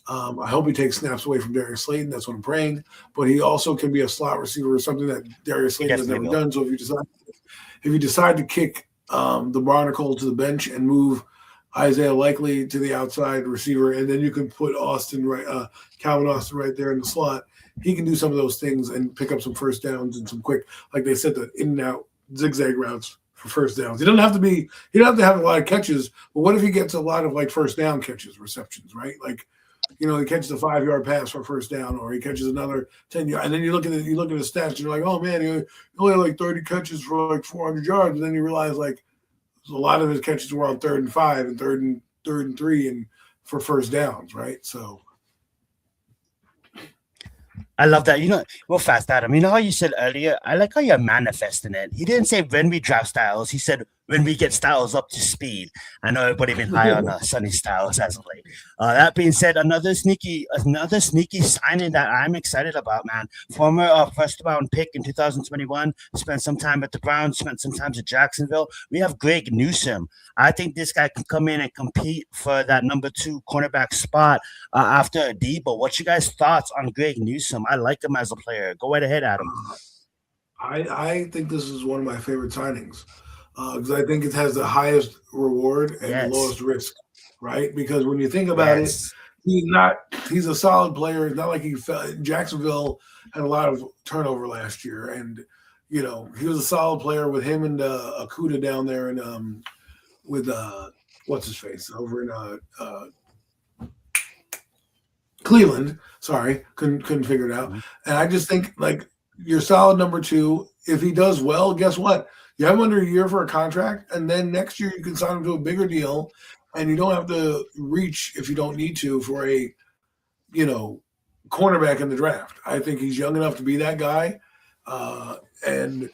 I hope he takes snaps away from Darius Slayton. That's what I'm praying. But he also can be a slot receiver or something that Darius Slayton has never done. So if you decide to kick the Barnacle to the bench and move Isaiah Likely to the outside receiver, and then you can put Calvin Austin right there in the slot, he can do some of those things and pick up some first downs and some quick, like they said, the in and out zigzag routes for first downs. He doesn't have to have a lot of catches, but what if he gets a lot of like first down catches, receptions, right? Like, he catches a 5-yard pass for a first down, or he catches another 10-yard, and then you look at the stats, and you're like, oh man, he only had like 30 catches for like 400 yards, and then you realize like a lot of his catches were on 3rd and 5 and 3rd and 3 and for first downs, right? So I love that. Real fast, Adam. You know how you said earlier, I like how you're manifesting it. He didn't say when we draft Styles. He said when we get Styles up to speed. I know everybody been high on Sonny Styles as of late. That being said, another sneaky signing that I'm excited about, man. Former first-round pick in 2021, spent some time at the Browns, spent some time at Jacksonville. We have Greg Newsome. I think this guy can come in and compete for that number 2 cornerback spot after Adebo. What's your guys' thoughts on Greg Newsome? I like him as a player. Go right ahead, Adam. I think this is one of my favorite signings because I think it has the highest reward and the lowest risk, right? Because when you think about it, he's a solid player. It's not like Jacksonville had a lot of turnover last year, and he was a solid player with him and Akuda down there, and with what's his face over in Cleveland. Sorry, couldn't figure it out. And I just think like you're solid number 2. If he does well, guess what? You have him under a year for a contract, and then next year you can sign him to a bigger deal, and you don't have to reach if you don't need to for a cornerback in the draft. I think he's young enough to be that guy, and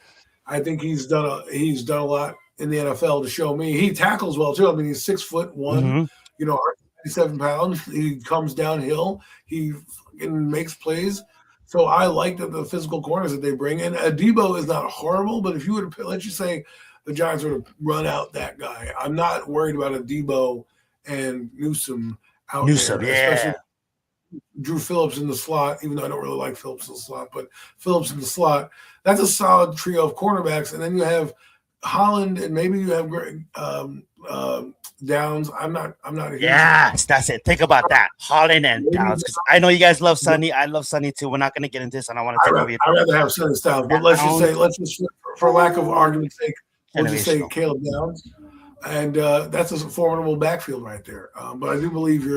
I think he's done a lot in the NFL to show me. He tackles well too. I mean, he's 6'1", 197 pounds. He comes downhill. He fucking makes plays. So I like the physical corners that they bring in. Adebo is not horrible, but if you would, let's just say the Giants were to run out that guy, I'm not worried about Adebo and Newsome out there. Especially Drew Phillips in the slot, even though I don't really like Phillips in the slot, but Phillips in the slot, that's a solid trio of cornerbacks. And then you have Holland, and maybe you have Downs. I'm not. Yes, that's it. Think about that, Holland and Downs. Because I know you guys love Sonny. I love Sonny too. We're not going to get into this. I don't want to take over your time. I'd rather have Sonny Styles, but let's just for lack of argument's sake, we'll just say Caleb Downs, and that's a formidable backfield right there. But I do believe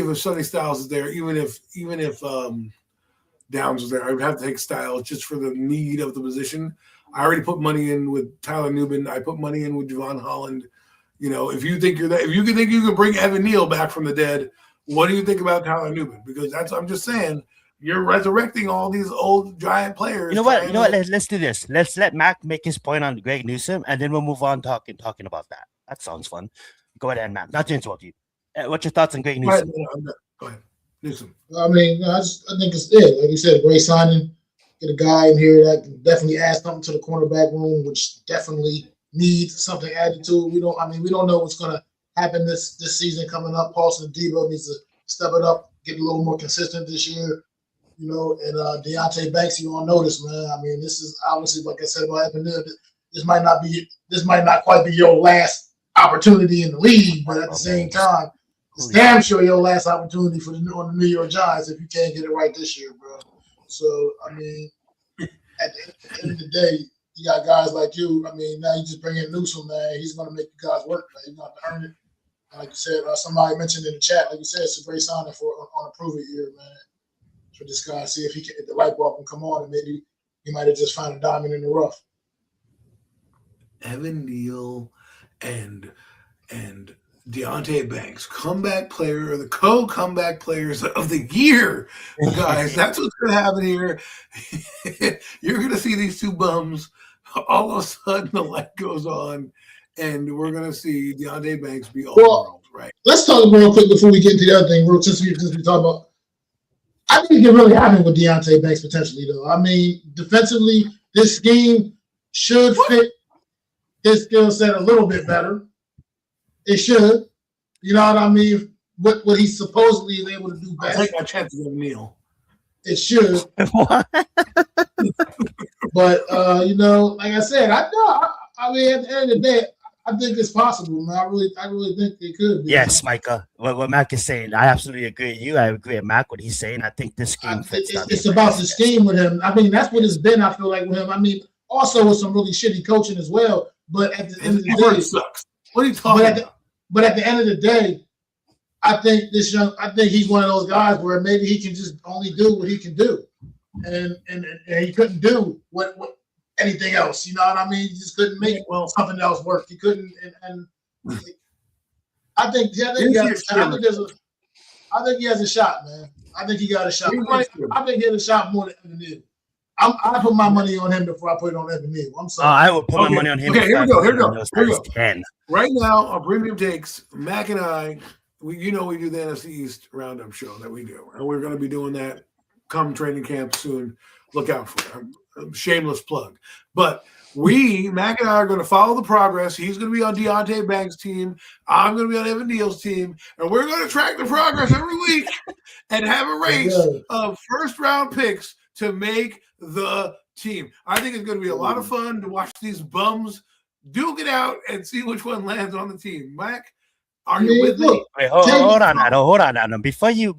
if Sonny Styles is there, even if Downs was there, I would have to take Styles just for the need of the position. I already put money in with Tyler Nubin. I put money in with Javon Holland. If you think you can bring Evan Neal back from the dead, what do you think about Tyler Nubin? Because I'm just saying, you're resurrecting all these old Giant players. You know what? Let's do this. Let's let Mac make his point on Greg Newsome, and then we'll move on talking about that. That sounds fun. Go ahead, Mac. Not to interrupt you. What's your thoughts on Greg Newsome? Go ahead. Newsome. I mean, I think it's it. Like you said, great signing. Get a guy in here that can definitely add something to the cornerback room, which definitely needs something added to. We don't know what's going to happen this season coming up. Paulson Adebo needs to step it up, get a little more consistent this year. And Deontay Banks, you all notice, man. I mean, this is obviously, like I said about Evan Neal, this might not quite be your last opportunity in the league, but at the same time, it's damn sure your last opportunity on the New York Giants if you can't get it right this year, bro. So, I mean, at the end of the day, you got guys like you. I mean, now you just bring in Newsome, man. He's going to make you guys work, man. You're going to have to earn it. And like you said, somebody mentioned in the chat, like you said, it's a great signing on a prove-it year, man. For this guy, see if the light bulb can come on, and maybe he might have just found a diamond in the rough. Evan Neal and Deontay Banks, comeback player or the co-comeback players of the year, guys. That's what's going to happen here. You're going to see these two bums. All of a sudden, the light goes on, and we're going to see Deontay Banks be all world, right? Let's talk real quick before we get into the other thing, real since we talk about. I think it can really happen with Deontay Banks potentially, though. I mean, defensively, this scheme should fit his skill set a little bit better. It should. You know what I mean? what he supposedly is able to do I'll best. take my chances with Neil. It should. But like I said, I mean, at the end of the day, I think it's possible, man. I really think they could be. Yes, Micah. What Mac is saying, I absolutely agree with you. I agree with Mac what he's saying. I think this scheme fits. It's about the scheme with him. I mean, that's what it's been. I feel like with him. I mean, also with some really shitty coaching as well. But at the end of the day, sucks. What are you talking about? But at the end of the day, I think he's one of those guys where maybe he can just only do what he can do, and he couldn't do what anything else. You know what I mean? He just couldn't make something else work. He couldn't, and I think he has a shot, man. I think he got a shot. I think he has a shot more than Evan Neal. I put my money on him before I put it on Evan Neal. I'm sorry. I would put my money on him. Okay, here we go. 10. Right now, our premium takes, Mac and I, we do the NFC East roundup show that we do, and we're going to be doing that come training camp soon. Look out for it. Shameless plug. But Mac and I are going to follow the progress. He's going to be on Deontay Banks' team. I'm going to be on Evan Neal's team. And we're going to track the progress every week and have a race of first-round picks to make the team. I think it's going to be a lot of fun to watch these bums duke it out and see which one lands on the team. Mac, are you with me? Wait, hold on, Adam. Before you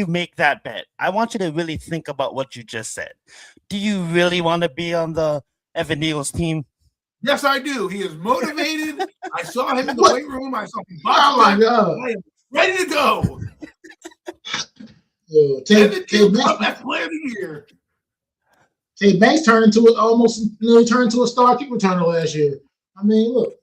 make that bet, I want you to really think about what you just said. Do you really want to be on the Evan Neal's team? Yes, I do. He is motivated. I saw him in the weight room. I saw him boxing. I am ready to go. Evan Neal, comeback player of the year. Hey, Banks turned into a star kick returner last year. I mean, look.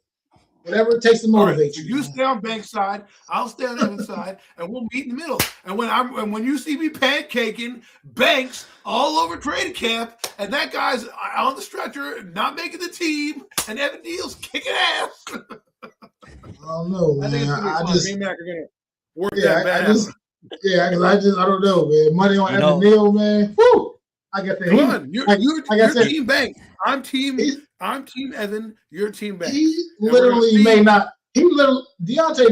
Whatever it takes to motivate you. You stay on Banks' side, I'll stay on Evan's side, and we'll meet in the middle. And when you see me pancaking Banks all over training camp, and that guy's on the stretcher, not making the team, and Evan Neal's kicking ass. I don't know, man. I think it's gonna be fun. Me and Mac are gonna work that bad. Because I don't know, man. Money on Evan Neal, man. Woo! I got that. Come on, you're team Banks. I'm team Evan. You're team Banks. Deontay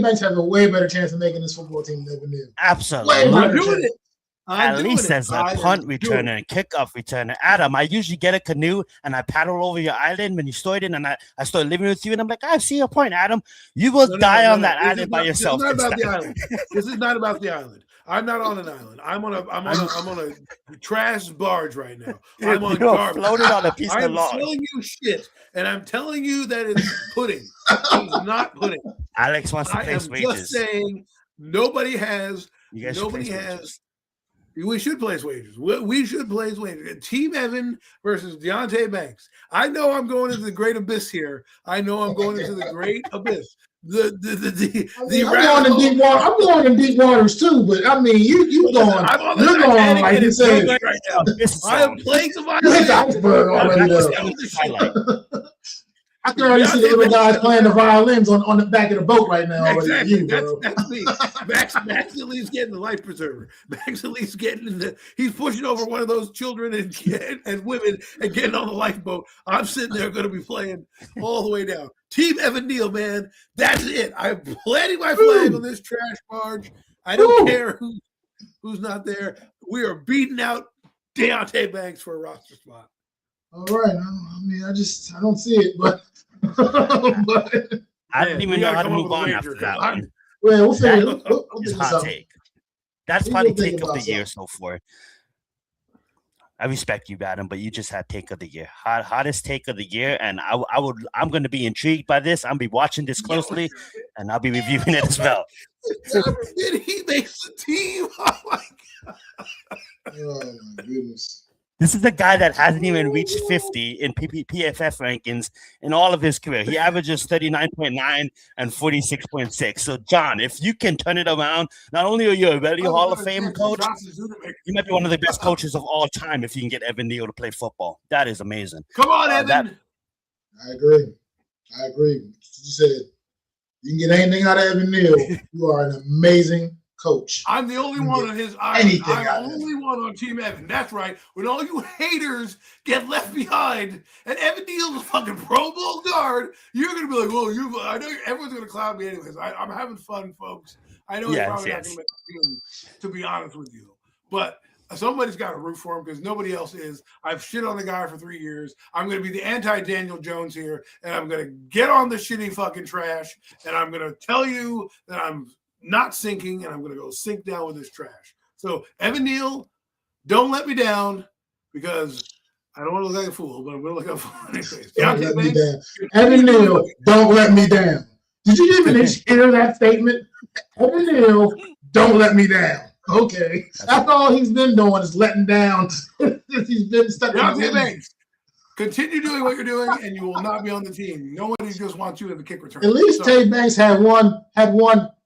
Banks has a way better chance of making this football team than Evan Neal. Absolutely. I'm doing it. At least as a punt returner and kickoff returner. Adam, I usually get a canoe and I paddle over your island when you started in, and I start living with you, and I'm like, I see your point, Adam. You will die on that island by yourself. This is not about the island. This is not about the island. I'm not on an island. I'm on a trash barge right now. I'm on garbage. Floated on a piece of log. I'm telling you shit, and I'm telling you that it's pudding. It's not pudding. Alex wants to place wages. I'm just saying nobody has. We should place wages. We should place wages. Team Evan versus Deontay Banks. I know I'm going into the great abyss here. I'm going into the great abyss. I'm going in deep waters too, but I mean, you're going like you said. Right now. I am playing some iceberg already. I can already see the little guys playing the violins on the back of the boat right now. Exactly. That's me. Max at least getting the life preserver. Max at least he's pushing over one of those children and women and getting on the lifeboat. I'm sitting there going to be playing all the way down. Team Evan Neal, man. That's it. I'm planting my flag on this trash barge. I don't care who's not there. We are beating out Deontay Banks for a roster spot. All right. I mean, I don't see it, but I didn't even know how to move on after that one. Well, we'll figure it. Hot take. That's probably take of the year so far. I respect you, Adam, but you just had take of the year, hottest take of the year, and I'm going to be intrigued by this. I'm be watching this closely, and I'll be reviewing it as well. Did he make the team? Oh my god! Oh my goodness. This is a guy that hasn't even reached 50 in PFF rankings in all of his career. He averages 39.9 and 46.6. So, John, if you can turn it around, not only are you a very Hall of Fame coach, you might be one of the best coaches of all time if you can get Evan Neal to play football. That is amazing. Come on, Evan. I agree. You said you can get anything out of Evan Neal. You are an amazing coach. I'm the only one on his island. I'm the only one on Team Evan. That's right. When all you haters get left behind and Evan Neal's a fucking Pro Bowl guard, you're going to be like, well, I know everyone's going to clown me anyways. I'm having fun, folks. I know he's probably not going to make the team, to be honest with you. But somebody's got to root for him because nobody else is. I've shit on the guy for 3 years. I'm going to be the anti-Daniel Jones here, and I'm going to get on the shitty fucking trash, and I'm going to tell you that I'm not sinking, and I'm going to go sink down with this trash. So, Evan Neal, don't let me down because I don't want to look like a fool, but I'm going to look like a fool anyways. Don't let me down. Evan Neal, don't let me down. Did you even hear that statement? Evan Neal, don't let me down. Okay. That's all he's been doing is letting down since he's been stuck in the league. Continue doing what you're doing, and you will not be on the team. Nobody just wants you as a kick return. At least Tay Banks had one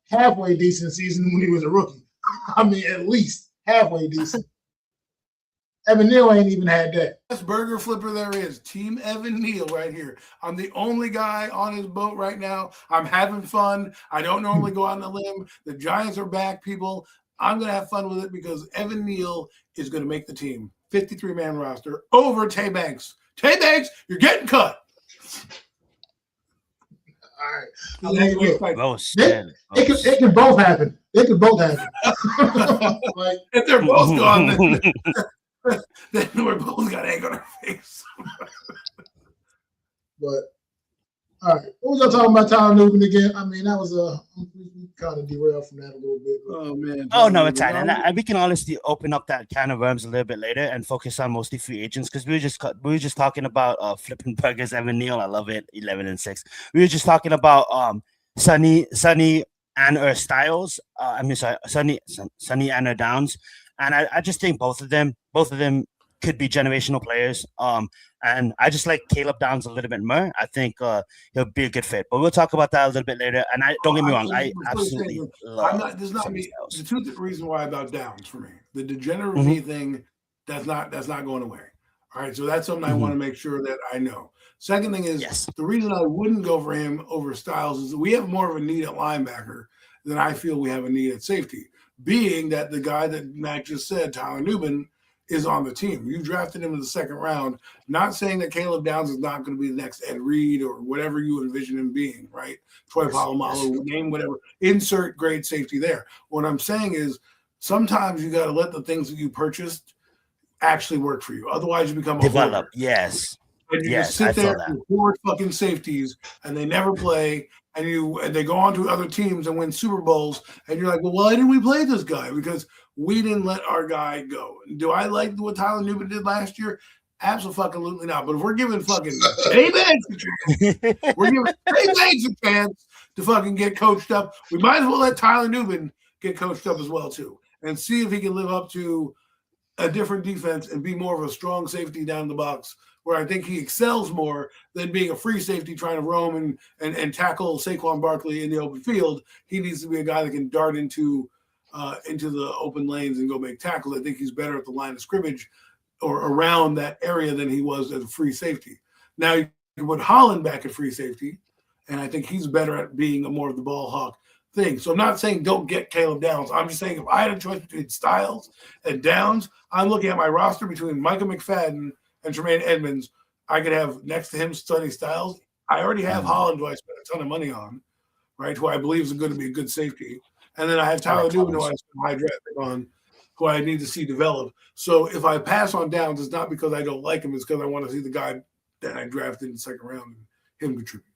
halfway decent season when he was a rookie. I mean, at least halfway decent. Evan Neal ain't even had that. Best burger flipper there is. Team Evan Neal right here. I'm the only guy on his boat right now. I'm having fun. I don't normally go out on a limb. The Giants are back, people. I'm going to have fun with it because Evan Neal is going to make the team. 53-man roster over Tay Banks. Tay Banks, you're getting cut. All right. It can both happen. It could both happen. Like, if they're both gone, then we're both got egg on our face. But all right, what was I talking about Tyler Newton again? I mean, that was we kind of derailed from that a little bit. Oh man! Oh no, it's fine. And we can honestly open up that can of worms a little bit later and focus on mostly free agents because we were just talking about flipping burgers. Evan Neal, I love it. 11-6. We were just talking about Sonny and Styles. Sonny and Downs, and I just think both of them could be generational players. And I just like Caleb Downs a little bit more. I think he'll be a good fit. But we'll talk about that a little bit later. And don't get me wrong, I absolutely love. This is not me. The two reasons why about Downs for me, the degenerate thing, that's not going away. All right, so that's something I want to make sure that I know. Second thing is the reason I wouldn't go for him over Styles is that we have more of a need at linebacker than I feel we have a need at safety. Being that the guy that Matt just said, Tyler Newman, is on the team. You drafted him in the second round, not saying that Caleb Downs is not going to be the next Ed Reed or whatever you envision him being, right? Troy Polamalu, name whatever, insert grade safety there. What I'm saying is sometimes you got to let the things that you purchased actually work for you. Otherwise you become a develop. holder. Yes. And you just sit there with 4 fucking safeties and they never play and they go on to other teams and win Super Bowls and you're like, well, why didn't we play this guy? Because we didn't let our guy go. Do I like what Tyler Newman did last year? Absolutely not. But if we're giving fucking Tay Banks a chance, we're giving Tay Banks a chance to fucking get coached up, we might as well let Tyler Newman get coached up as well too and see if he can live up to a different defense and be more of a strong safety down the box where I think he excels more than being a free safety trying to roam and tackle Saquon Barkley in the open field. He needs to be a guy that can dart into the open lanes and go make tackles. I think he's better at the line of scrimmage or around that area than he was as a free safety. Now you put Holland back at free safety, and I think he's better at being a more of the ball hawk thing. So I'm not saying don't get Caleb Downs. I'm just saying if I had a choice between Styles and Downs, I'm looking at my roster between Micah McFadden and Tremaine Edmonds. I could have next to him Sonny Styles. I already have Holland, who I spent a ton of money on, right, who I believe is going to be a good safety. And then I have Tyler Newman, who I spent high draft pick on, who I need to see develop. So if I pass on Downs, it's not because I don't like him. It's because I want to see the guy that I drafted in the second round and him contribute.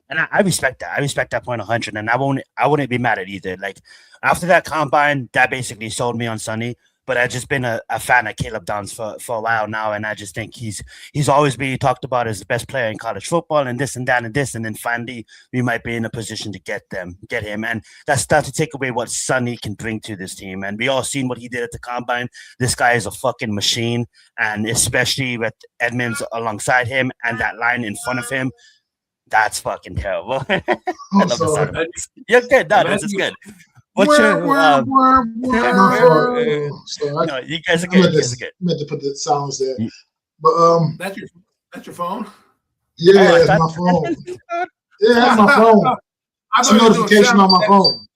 And I respect that. I respect that point 100, and I wouldn't be mad at either. Like after that combine, that basically sold me on Sonny. But I've just been a fan of Caleb Downs for a while now, and I just think he's always been talked about as the best player in college football, and this and that and this, and then finally we might be in a position to get him, and that's not to take away what Sonny can bring to this team. And we all seen what he did at the combine. This guy is a fucking machine, and especially with Edmonds alongside him and that line in front of him. That's fucking terrible. I love the sound of it. You're good. No, this is good. What's your no, you guys are good. You guys are good. I meant to put the sounds there. But that's your phone? Yeah, it's my phone. Yeah, that's my phone. It's a notification on my phone.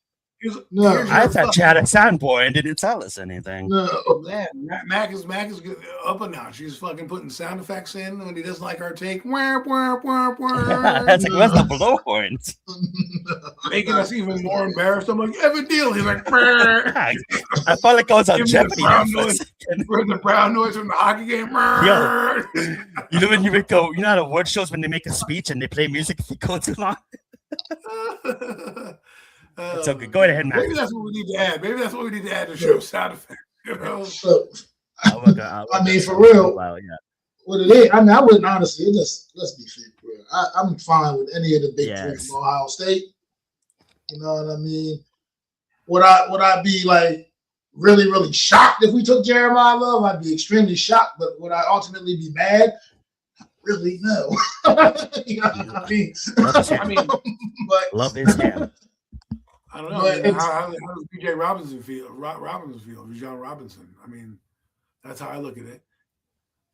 No. I thought you had a soundboard and didn't tell us anything. No. Man, Mac is up and now. She's fucking putting sound effects in when he doesn't like our take. That's like, where's the blow horns? Making us even more embarrassed. I'm like, Evan Deal. He's like, I felt like I was on give me Jeopardy. the brown noise from the hockey game. Yo, you know when you make you know how award shows when they make a speech and they play music if you go too long? It's okay. Go ahead, Matt. Maybe that's what we need to add. Maybe that's what we need to add to show sound effects. You know? I mean, for real. Wow, yeah. What it is, I mean, I wouldn't honestly. Let's be fair, bro. I'm fine with any of the big three from Ohio State. You know what I mean? Would I be like really, really shocked if we took Jeremiah Love? I'd be extremely shocked. But would I ultimately be mad? Really, no. You know what I mean? But love is him. I don't know. How does BJ Robinson feel? Bijan Robinson. I mean, that's how I look at it.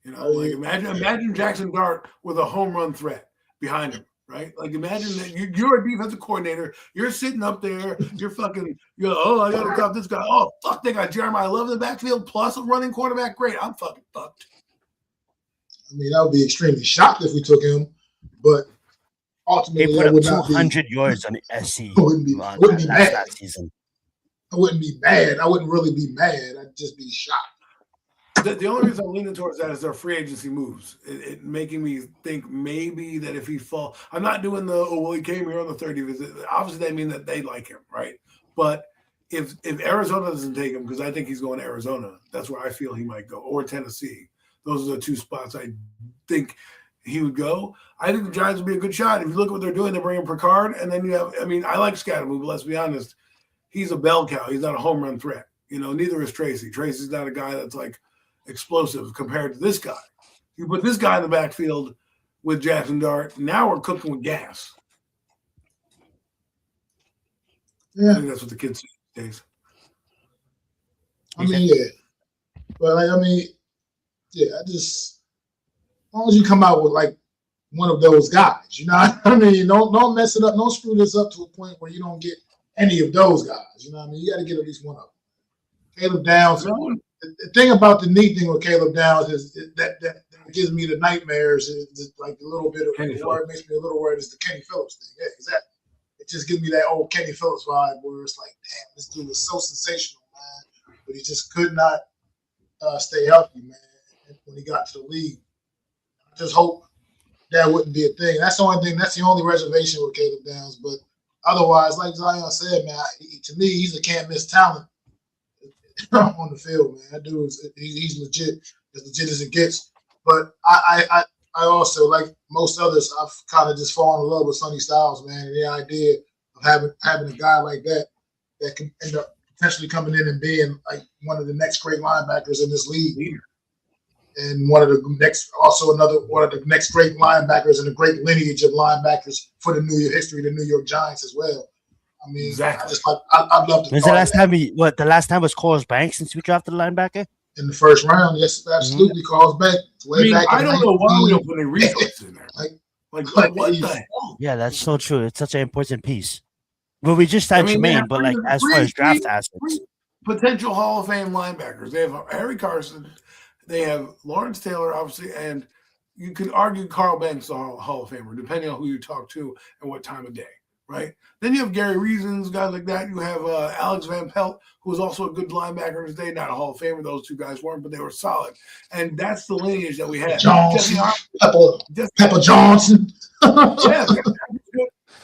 You know, like imagine Jackson Dart with a home run threat behind him, right? Like imagine that you're a defensive coordinator. You're sitting up there. You're I got to cut this guy. Oh fuck, they got Jeremiah Love in the backfield plus a running quarterback. Great, I'm fucking fucked. I mean, I would be extremely shocked if we took him, but ultimately, they put up 200 yards on the SC. I wouldn't be mad. Last season. I wouldn't be mad. I wouldn't really be mad. I'd just be shocked. The only reason I'm leaning towards that is their free agency moves. It making me think maybe that if he fall, I'm not doing he came here on the 30 visit. Obviously, they mean that they like him, right? But if Arizona doesn't take him, because I think he's going to Arizona, that's where I feel he might go, or Tennessee. Those are the two spots I think he would go. I think the Giants would be a good shot. If you look at what they're doing, they're bringing Picard, and then you have, I mean, I like Scattermove, but let's be honest, he's a bell cow. He's not a home run threat. You know, neither is Tracy. Tracy's not a guy that's like explosive compared to this guy. You put this guy in the backfield with Jackson Dart, now we're cooking with gas. Yeah. I think that's what the kids say these days. I mean, yeah. But as long as you come out with like one of those guys, you know what I mean? Don't mess it up. Don't screw this up to a point where you don't get any of those guys. You know what I mean? You got to get at least one of them. Caleb Downs. The thing about the neat thing with Caleb Downs is that gives me the nightmares. Is like a little bit of word makes me a little worried is the Kenny Phillips thing. Yeah, exactly. It just gives me that old Kenny Phillips vibe where it's like, damn, this dude was so sensational, man, but he just could not stay healthy, man. When he got to the league, I just hope that wouldn't be a thing. That's the only thing. That's the only reservation with Caleb Downs. But otherwise, like Zion said, man, to me, he's a can't miss talent on the field, man. That dude he's legit, as legit as it gets. But I also, like most others, I've kind of just fallen in love with Sonny Styles, man, and the idea of having a guy like that can end up potentially coming in and being like one of the next great linebackers in this league. And one of the next great linebackers and a great lineage of linebackers for the New York Giants as well. I mean, exactly. I'd love to. Was the last time the last time was Carlos Banks since we drafted a linebacker? In the first round, yes, absolutely. Carlos Banks. I don't know why we don't put any resources in there. Like what the hell? Yeah, that's so true. It's such an important piece. Well, we just signed Jermaine, but like as far as draft assets, potential Hall of Fame linebackers, they have Harry Carson. They have Lawrence Taylor, obviously, and you could argue Carl Banks is a Hall of Famer, depending on who you talk to and what time of day, right? Then you have Gary Reasons, guys like that. You have Alex Van Pelt, who was also a good linebacker in his day, not a Hall of Famer. Those two guys weren't, but they were solid. And that's the lineage that we had. Pepper Johnson. Yeah,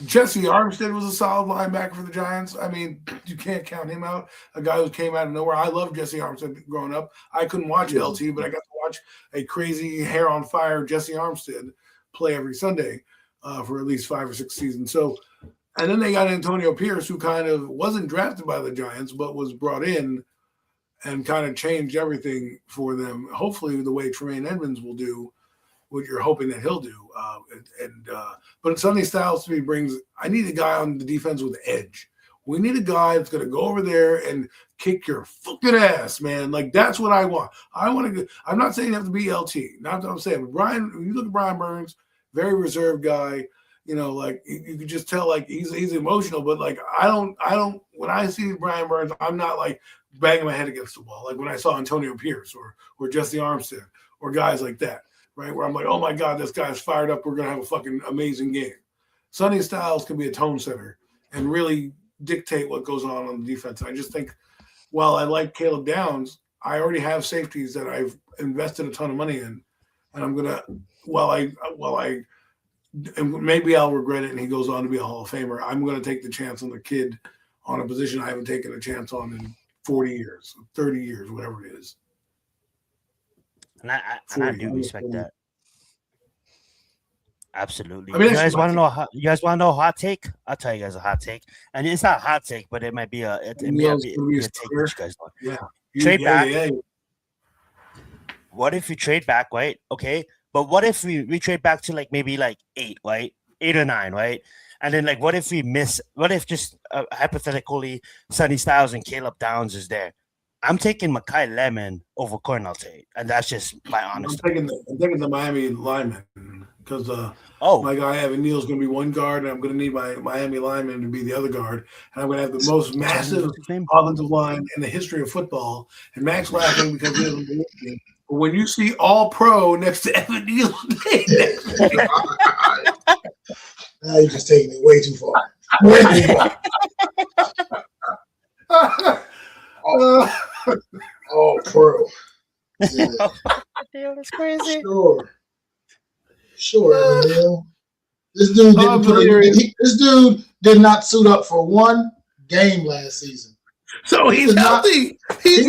Jesse Armstead was a solid linebacker for the Giants. I mean, you can't count him out. A guy who came out of nowhere. I loved Jesse Armstead growing up. I couldn't watch LT, but I got to watch a crazy hair on fire Jesse Armstead play every Sunday for at least 5 or 6 seasons. So, and then they got Antonio Pierce, who kind of wasn't drafted by the Giants, but was brought in and kind of changed everything for them. Hopefully, the way Tremaine Edmonds will do, what you're hoping that he'll do. But Sonny Styles to me brings, I need a guy on the defense with edge. We need a guy that's going to go over there and kick your fucking ass, man. Like, that's what I want. I'm not saying you have to be LT. Not what I'm saying. But Brian, when you look at Brian Burns, very reserved guy. You know, like you could just tell, like he's emotional, but like I don't. When I see Brian Burns, I'm not like banging my head against the wall. Like when I saw Antonio Pierce or Jesse Armstead or guys like that, right? Where I'm like, oh my god, this guy's fired up. We're gonna have a fucking amazing game. Sonny Styles can be a tone setter and really dictate what goes on the defense. And I just think, while I like Caleb Downs, I already have safeties that I've invested a ton of money in, and I'm gonna while I and maybe I'll regret it and he goes on to be a Hall of Famer, I'm going to take the chance on the kid on a position I haven't taken a chance on in 40 years, 30 years, whatever it is. And I do respect that. Absolutely. I mean, you guys want to know a hot take? I'll tell you guys a hot take. And it's not a hot take, but it might be a take that you guys want. Yeah. Trade back. Yeah. What if you trade back, right? Okay. But what if we trade back to like maybe like 8, right? 8 or 9, right? And then like what if just hypothetically Sonny Styles and Caleb Downs is there? I'm taking Mekhi Lemon over Cornell Tate, and that's just my honest opinion. I'm taking the Miami lineman because my guy Evan Neal's going to be one guard, and I'm going to need my Miami lineman to be the other guard, and I'm going to have the most massive offensive line in the history of football. And Max laughing because he doesn't believe me. But when you see All Pro next to Evan Neal, now you're just taking it way too far. Way too far. All Pro. Yeah. Damn, that's crazy. Sure, Evan Neal. This dude did not suit up for one game last season. So he's healthy. He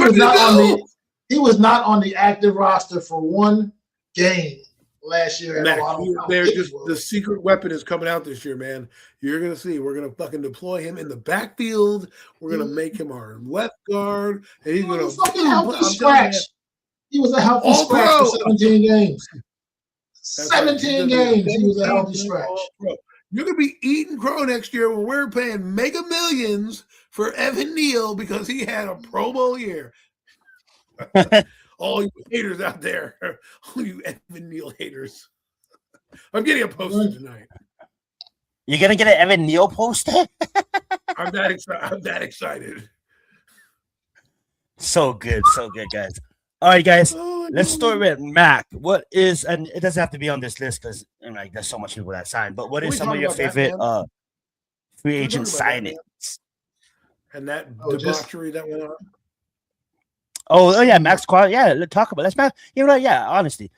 was not on the active roster for one game last year. The secret weapon is coming out this year, man. You're gonna see. We're gonna fucking deploy him in the backfield. We're gonna make him our left guard, and he's gonna fucking healthy scratch. He was a healthy scratch for 17 games. 17 games. He was a healthy scratch. You're gonna be eating crow next year when we're paying mega millions for Evan Neal because he had a Pro Bowl year. All you haters out there, all you Evan Neal haters. I'm getting a poster tonight. You're gonna get an Evan Neal poster? I'm that excited. So good, guys. All right, guys. Let's start with Mac. What is, and it doesn't have to be on this list because like there's so much people that signed, but what is some of your favorite free agent signings? And that debauchery that went on. Oh yeah, Max Crosby. Yeah, let's talk about. Let's Max. You know what? Yeah, honestly,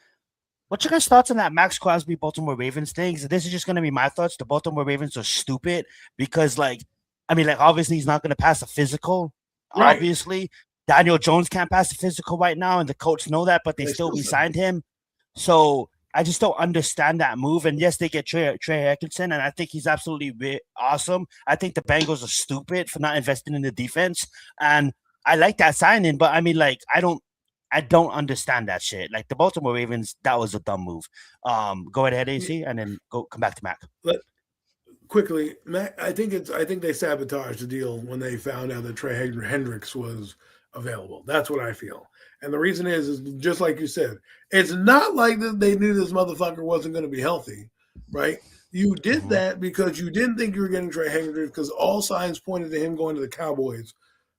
what's your guys' thoughts on that Max Crosby Baltimore Ravens thing? So this is just gonna be my thoughts. The Baltimore Ravens are stupid because, obviously he's not gonna pass a physical. Right. Obviously, Daniel Jones can't pass a physical right now, and the coach know that, but they still re-signed him. So I just don't understand that move. And yes, they get Trey Hendrickson, and I think he's absolutely awesome. I think the Bengals are stupid for not investing in the defense, and I like that signing, but I mean, I don't understand that shit. Like the Baltimore Ravens, that was a dumb move. Go ahead, AC, and then come back to Mac. But quickly, Mac, I think they sabotaged the deal when they found out that Trey Hendricks was available. That's what I feel. And the reason is just like you said, it's not like that they knew this motherfucker wasn't going to be healthy, right? You did that because you didn't think you were getting Trey Hendricks because all signs pointed to him going to the Cowboys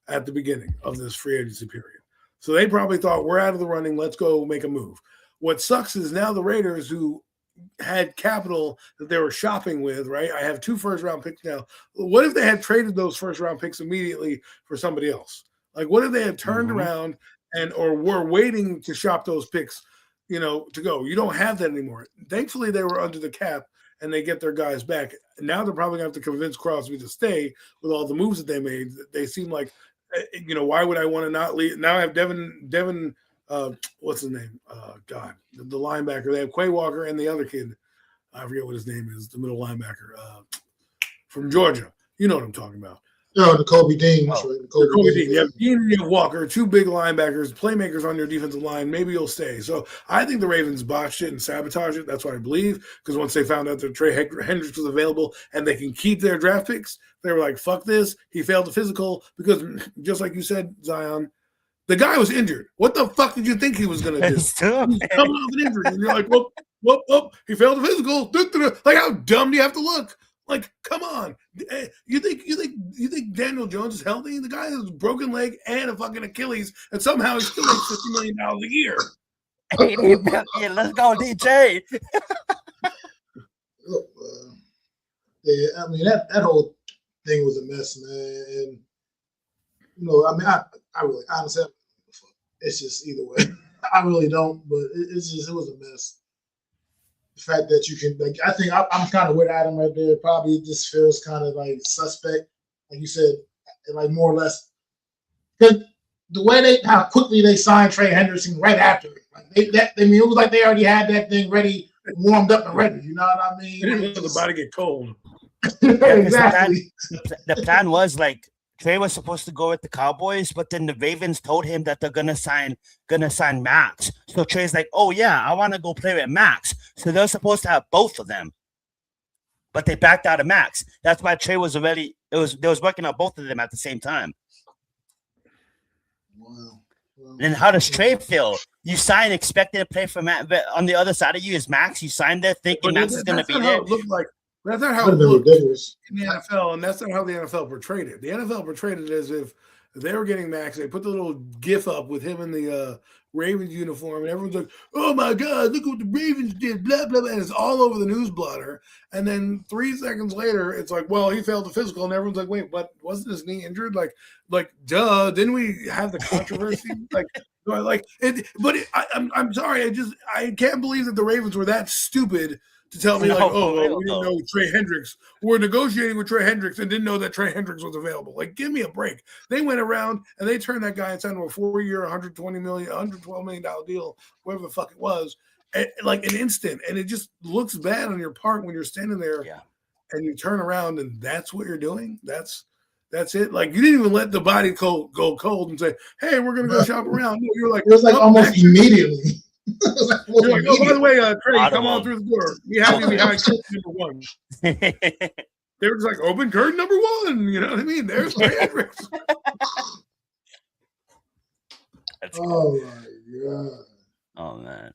at the beginning of this free agency period. So they probably thought, we're out of the running, let's go make a move. What sucks is now the Raiders, who had capital that they were shopping with, right? I have 2 first-round picks now. What if they had traded those first-round picks immediately for somebody else? Like, what if they had turned around or were waiting to shop those picks, to go? You don't have that anymore. Thankfully, they were under the cap, and they get their guys back. Now they're probably going to have to convince Crosby to stay with all the moves that they made. They seem like, why would I want to not leave? Now I have Devin, what's his name? The linebacker. They have Quay Walker and the other kid. I forget what his name is, the middle linebacker from Georgia. You know what I'm talking about. Oh, Nakobe Dean. That's right. Nakobe Dean. You have Dean and you have Walker, 2 big linebackers, playmakers on your defensive line. Maybe you'll stay. So I think the Ravens botched it and sabotaged it. That's what I believe. Because once they found out that Trey Hendricks was available and they can keep their draft picks, they were like, fuck this. He failed the physical because just like you said, Zion, The guy was injured. What the fuck did you think he was going to do? He's coming off an injury, and you're like, whoop, he failed the physical. Like, how dumb do you have to look? Like, come on. You think Daniel Jones is healthy? The guy has a broken leg and a fucking Achilles, and somehow he still makes $50 million a year. Yeah, let's go, DJ. Look, yeah, I mean that whole thing was a mess, man. And I mean, I really honestly, it's just either way. I really don't, but it was a mess. The fact that you can, like, I think I'm kind of with Adam right there. Probably just feels kind of like suspect, like you said, like more or less. Because the way how quickly they signed Trey Hendrickson right after it, like I mean, it was like they already had that thing ready, warmed up and ready. You know what I mean? They didn't let the body get cold. Exactly. The plan was like Trey was supposed to go with the Cowboys, but then the Ravens told him that they're gonna sign Max. So Trey's like, "Oh yeah, I want to go play with Max." So they're supposed to have both of them, but they backed out of Max. That's why Trey was already. They was working on both of them at the same time. Wow. And how does Trey feel? You sign expecting to play for Max, but on the other side of you is Max. You signed there thinking Max is gonna be there. It looked like. That's not how it looked in the NFL, and that's not how the NFL portrayed it. The NFL portrayed it as if they were getting Max. They put the little GIF up with him in the Ravens uniform, and everyone's like, "Oh my God, look what the Ravens did!" Blah blah blah, and it's all over the news blotter. And then 3 seconds later, it's like, "Well, he failed the physical," and everyone's like, "Wait, but wasn't his knee injured?" Like, duh! Didn't we have the controversy? I'm sorry, I can't believe that the Ravens were that stupid to tell me, we didn't know Trey Hendricks. We're negotiating with Trey Hendricks and didn't know that Trey Hendricks was available. Like, give me a break. They went around and they turned that guy and signed him a 4-year, $112 million deal, whatever the fuck it was, like an instant. And it just looks bad on your part when you're standing there and you turn around and that's what you're doing. That's it. Like, you didn't even let the body go cold and say, "Hey, we're gonna go shop around." No, you're like, it was like almost immediately. You're like, "Oh, by the way, Trey, come on through the door. We have you behind curtain number 1." They were just like, "Open curtain number 1." You know what I mean? There's Trey Hendricks. Oh my God. Oh man.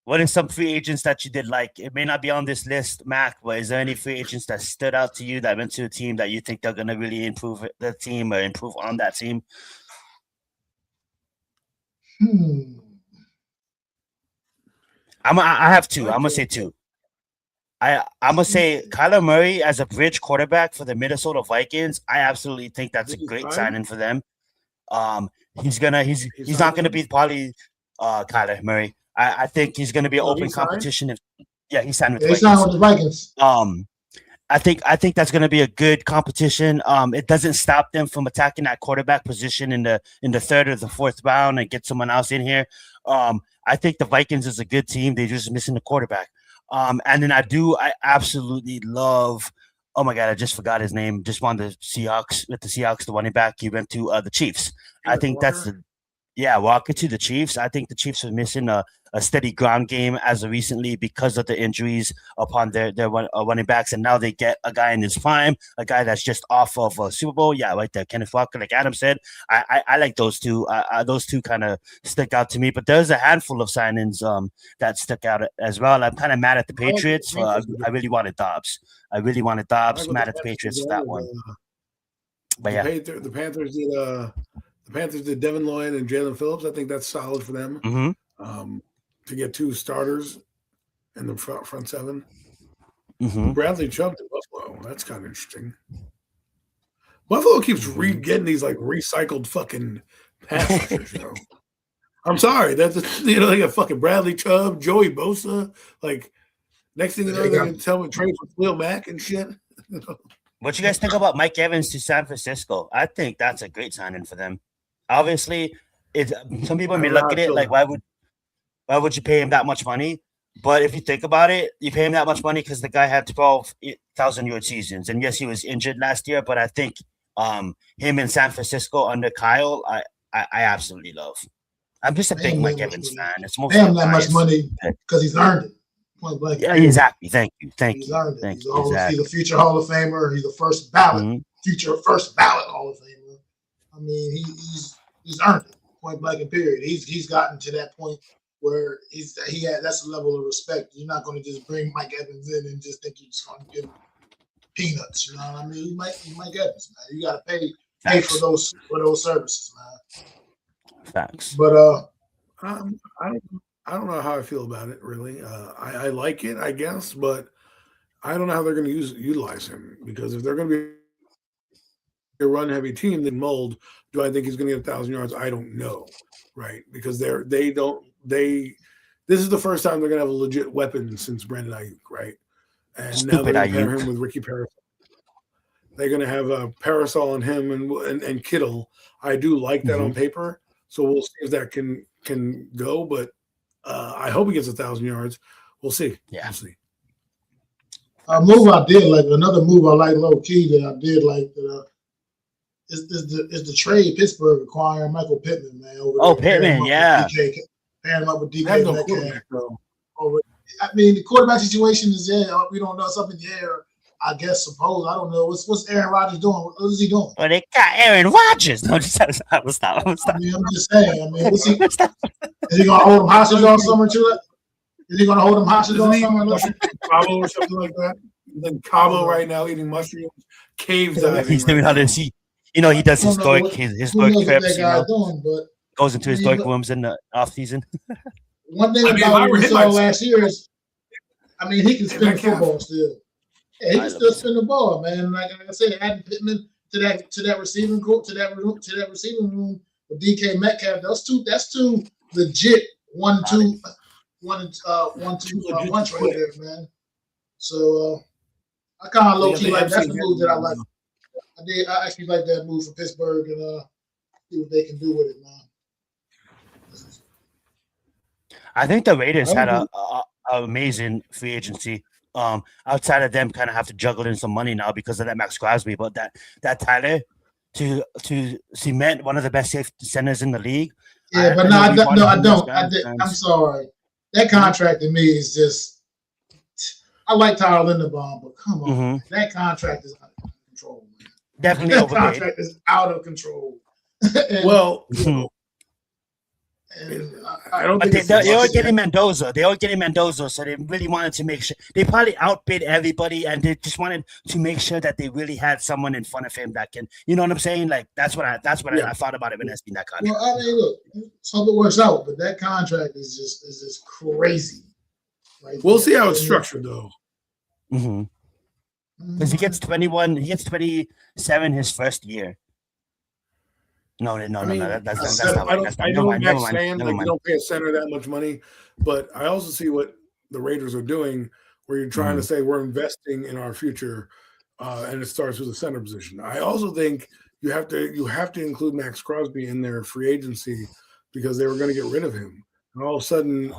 What are some free agents that you did like? It may not be on this list, Mac, but is there any free agents that stood out to you that went to a team that you think they're gonna really improve the team or improve on that team? I have two. I'm gonna say two. I'm gonna say Kyler Murray as a bridge quarterback for the Minnesota Vikings. I absolutely think that's a great signing for them. He's not gonna be probably Kyler Murray. I think he's gonna be an open competition. He signed with the Vikings. I think that's going to be a good competition. It doesn't stop them from attacking that quarterback position in the 3rd or the 4th round and get someone else in here. I think the Vikings is a good team. They're just missing the quarterback. And then I absolutely love. Oh my God, I just forgot his name. Just won the Seahawks with the Seahawks, the running back. He went to the Chiefs. I think that's Walker to the Chiefs. I think the Chiefs are missing a steady ground game as of recently because of the injuries upon their running backs, and now they get a guy in his prime, a guy that's just off of a Super Bowl. Yeah, right there, Kenneth Walker. Like Adam said, I like those two. Those two kind of stick out to me. But there's a handful of signings that stuck out as well. I'm kind of mad at the Patriots. I really wanted Dobbs. Mad at the Patriots for that one. But yeah, the Panthers did. The Panthers did Devin Lloyd and Jalen Phillips. I think that's solid for them. Mm-hmm. To get 2 starters in the front 7. Mm-hmm. Bradley Chubb to Buffalo. That's kind of interesting. Buffalo keeps getting these like recycled fucking pass rushers, you know. I'm sorry. That's they got fucking Bradley Chubb, Joey Bosa. Like, next thing you know, they're going to tell me trade for Khalil Mack and shit. What you guys think about Mike Evans to San Francisco? I think that's a great signing for them. Obviously, some people may look at it like, why would you pay him that much money? But if you think about it, you pay him that much money because the guy had 12,000-yard seasons. And yes, he was injured last year, but I think him in San Francisco under Kyle, I absolutely love. I'm just a big Mike Evans fan. It's mostly pay him that much money because he's earned it. Point blank. Yeah, exactly. Thank you. He's earned it. He's a future Hall of Famer. He's a first ballot, future first ballot Hall of Famer. I mean, he's earned it. point blank and period. He's gotten to that point where that's a level of respect. You're not going to just bring Mike Evans in and just think you're just going to give him peanuts. You know what I mean? Mike Evans, man. You got to pay for those services, man. Facts. But I don't know how I feel about it really. I like it, I guess, but I don't know how they're going to utilize him, because if they're going to be a run-heavy team, then mold. Do I think he's going to get 1,000 yards? I don't know, right? Because this is the first time they're going to have a legit weapon since Brandon Ayuk, right? And Stupid now they're going to pair Ayuk. him with Ricky Parasol. They're going to have a Parasol on him and Kittle. I do like that on paper, so we'll see if that can go. But I hope he gets 1,000 yards. We'll see. Yeah. We'll see. A move I did like, another move I like low key that I did like is the trade Pittsburgh acquiring Michael Pittman, man. Pittman, yeah. Pairing him up with DK I have no Metcalf. quarterback, though. I mean, the quarterback situation is we don't know, something in the air. I guess, I don't know. What's Aaron Rodgers doing? What is he doing? Well, they got Aaron Rodgers. No, stop. I mean, I'm just saying. I mean, is he going to hold him hostage all summer too? Is he going to hold him hostage all summer? Cabo or something like that. Then Cabo right now eating mushrooms, cave diving. He's doing how to see. He does historic trips. Goes into historic rooms in the off season. One thing about what we saw last year is, he can spin the football still. Yeah, he can still spin the ball, man. Like I said, adding Pittman to that receiving room with DK Metcalf. That's two legit one punch right there, man. So I kind of low key like that's the move that I like. I actually like that move for Pittsburgh, and see what they can do with it, man. I think the Raiders had a amazing free agency. Outside of them, kind of have to juggle in some money now because of that Max Crosby, but that Tyler to cement one of the best safe centers in the league. Yeah, but I don't. I'm sorry. That contract to me is just. I like Tyler Linderbaum, but come on, that contract is out of control, man. Definitely that overpaid. Contract is out of control. I don't think they are getting Mendoza. They are getting Mendoza, so they really wanted to make sure. They probably outbid everybody, and they just wanted to make sure that they really had someone in front of him that can. You know what I'm saying? Like that's what I thought about it when I seen that contract. Well, look, something works out, but that contract is just crazy. Right? We'll see how it's structured, though. Because he gets 21, he gets 27 his first year. No. That's not right. I know what Matt's saying. Like, you don't pay a center that much money, but I also see what the Raiders are doing, where you're trying to say we're investing in our future, and it starts with the center position. I also think you have to include Max Crosby in their free agency because they were going to get rid of him, and all of a sudden,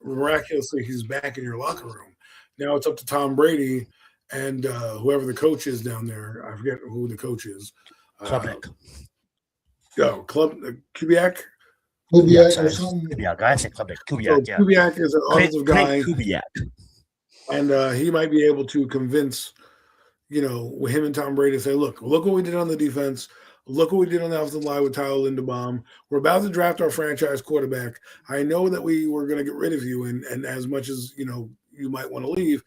miraculously, he's back in your locker room. Now it's up to Tom Brady and whoever the coach is down there. I forget who the coach is. Kubiak. Kubiak or something. Kubiak. I said Kubiak. Kubiak, yeah. Kubiak is an offensive guy. Kubiak. And he might be able to convince, him and Tom Brady to say, look what we did on the defense. Look what we did on the offensive line with Tyler Linderbaum. We're about to draft our franchise quarterback. I know that we were going to get rid of you, and as much as, you might want to leave,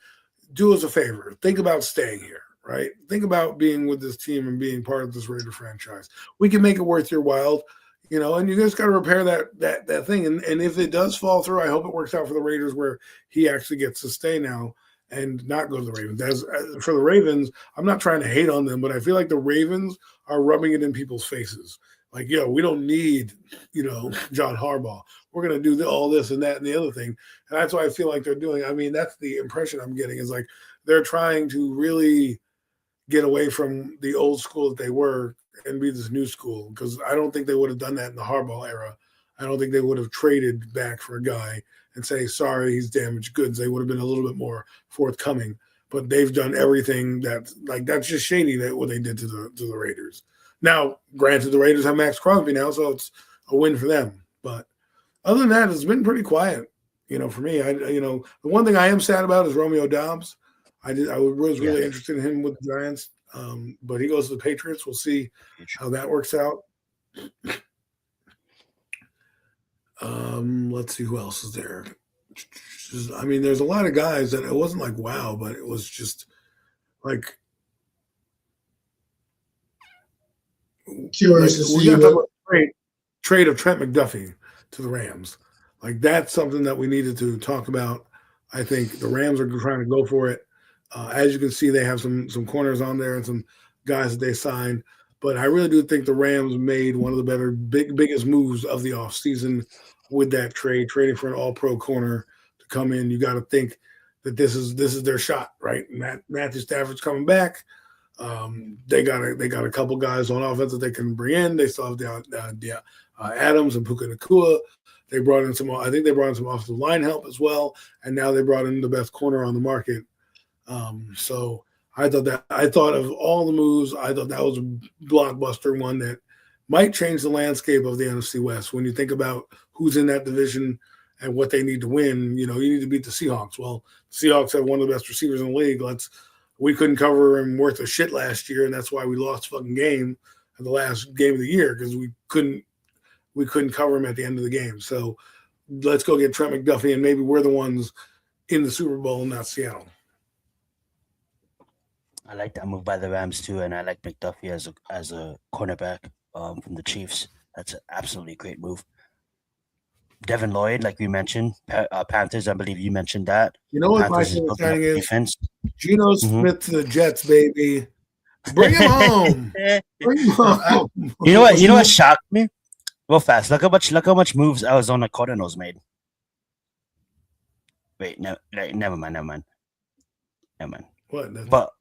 do us a favor. Think about staying here. Right? Think about being with this team and being part of this Raider franchise. We can make it worth your while, and you just got to repair that thing. And if it does fall through, I hope it works out for the Raiders where he actually gets to stay now and not go to the Ravens. As for the Ravens, I'm not trying to hate on them, but I feel like the Ravens are rubbing it in people's faces. Like, we don't need, John Harbaugh. We're going to do all this and that and the other thing. And that's what I feel like they're doing. I mean, that's the impression I'm getting is like they're trying to really get away from the old school that they were and be this new school, because I don't think they would have done that in the Harbaugh era. I don't think they would have traded back for a guy and say, sorry, he's damaged goods. They would have been a little bit more forthcoming, but they've done everything that's just shady that what they did to the Raiders. Now, granted, the Raiders have Max Crosby now, so it's a win for them. But other than that, it's been pretty quiet, for me. The one thing I am sad about is Romeo Doubs. I was really interested in him with the Giants, but he goes to the Patriots. We'll see how that works out. Let's see who else is there. I mean, there's a lot of guys that it wasn't like wow, but it was just like Curious to we see got to talk what. about trade of Trent McDuffie to the Rams. Like that's something that we needed to talk about. I think the Rams are trying to go for it. As you can see, they have some corners on there and some guys that they signed. But I really do think the Rams made one of the biggest moves of the offseason with that trading for an all-pro corner to come in. You got to think that this is their shot, right? Matthew Stafford's coming back. They got a couple guys on offense that they can bring in. They still have the Adams and Puka Nacua. They brought in some. I think they brought in some offensive line help as well, and now they brought in the best corner on the market. So I thought of all the moves, I thought that was a blockbuster one that might change the landscape of the NFC West. When you think about who's in that division and what they need to win, you need to beat the Seahawks. Well, the Seahawks have one of the best receivers in the league. We couldn't cover him worth of shit last year, and that's why we lost fucking game at the last game of the year because we couldn't cover him at the end of the game. So let's go get Trent McDuffie, and maybe we're the ones in the Super Bowl, not Seattle. I like that move by the Rams too, and I like McDuffie as a cornerback from the Chiefs. That's an absolutely great move. Devin Lloyd, like we mentioned, Panthers. I believe you mentioned that. You know what my favorite signing is? Defense. Geno Smith to the Jets, baby. Bring him home. Bring him home. You know what? You know what shocked me? Real fast. Look how much moves Arizona Cardinals made. Wait, never mind. What? But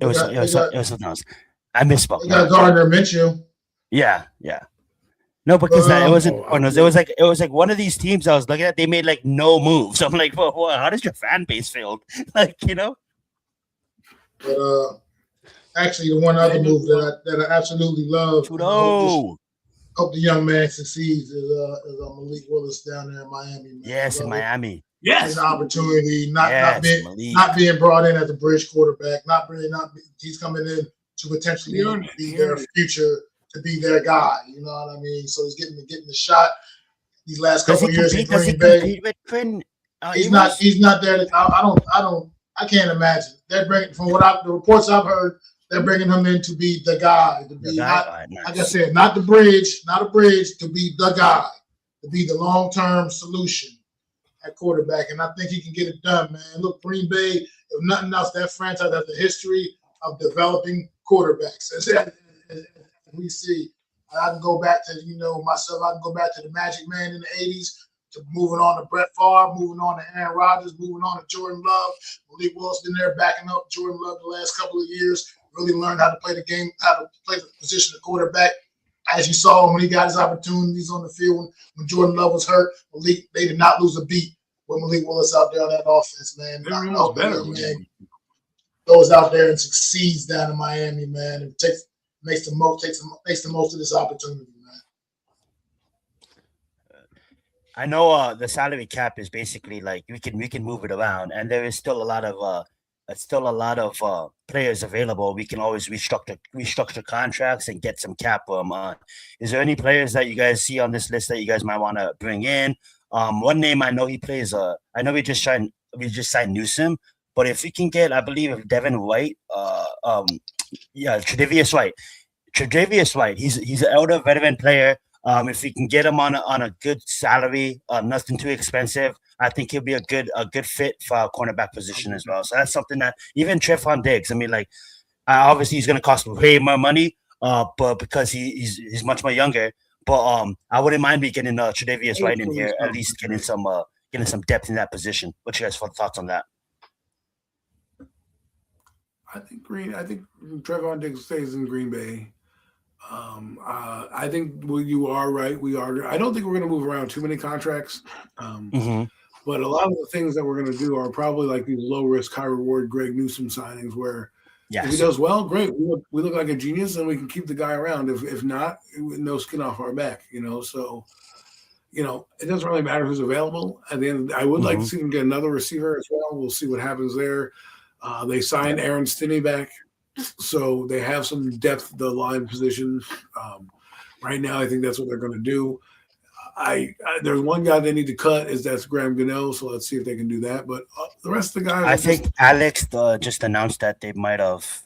it was something else. I misspoke. They got Gardner Minshew. Yeah. No, because it wasn't Cardinals. It was like one of these teams I was looking at. They made like no moves. I'm like, well, how does your fan base feel? But actually, the one other move that I absolutely love. Hope the young man succeeds is Malik Willis down there in Miami. Man. Yes, in Miami. Yes, an opportunity, not being brought in as a bridge quarterback, he's coming in to potentially be their future, to be their guy. You know what I mean? So he's getting the shot these last couple of years in Green Bay. He's not there. I can't imagine. They're bringing the reports I've heard. They're bringing him in to be the guy, like I said, not a bridge, to be the guy, to be the long-term solution at quarterback. And I think he can get it done, man. Look, Green Bay, if nothing else, that franchise has a history of developing quarterbacks. As we see, I can go back to, myself, I can go back to the Magic Man in the 80s, to moving on to Brett Favre, moving on to Aaron Rodgers, moving on to Jordan Love. Malik Willis been there backing up Jordan Love the last couple of years. Really learned how to play the game, how to play the position of quarterback. As you saw when he got his opportunities on the field, when Jordan Love was hurt, they did not lose a beat with Malik Willis out there on that offense, man. Man goes out there and succeeds down in Miami, man, and makes the most of this opportunity, man. I know the salary cap is basically like we can move it around, and there is still a lot of players available. We can always restructure contracts and get some cap room. Is there any players that you guys see on this list that you guys might want to bring in? One name I know he plays. I know we just signed Newsom, but if we can get, I believe, Devin White, Tre'Davious White. He's an elder veteran player. If we can get him on a good salary, nothing too expensive, I think he'll be a good fit for our cornerback position as well. So that's something that even Trevon Diggs, I mean, like, obviously he's going to cost way more money, but because he's much more younger. But I wouldn't mind me getting Tre'Davious White in here, at least getting some depth in that position. What's your guys' thoughts on that? I think Trevon Diggs stays in Green Bay. I think you are right. I don't think we're going to move around too many contracts. But a lot of the things that we're going to do are probably like these low risk, high reward Greg Newsom signings where if he does well, great. We look like a genius and we can keep the guy around. If not, no skin off our back, So, it doesn't really matter who's available. At the end, I would like to see them get another receiver as well. We'll see what happens there. They signed Aaron Stinney back, so they have some depth at the line position. Right now, I think that's what they're going to do. There's one guy they need to cut. That's Graham Gano. So let's see if they can do that. But the rest of the guys, I think Alex just announced that they might have.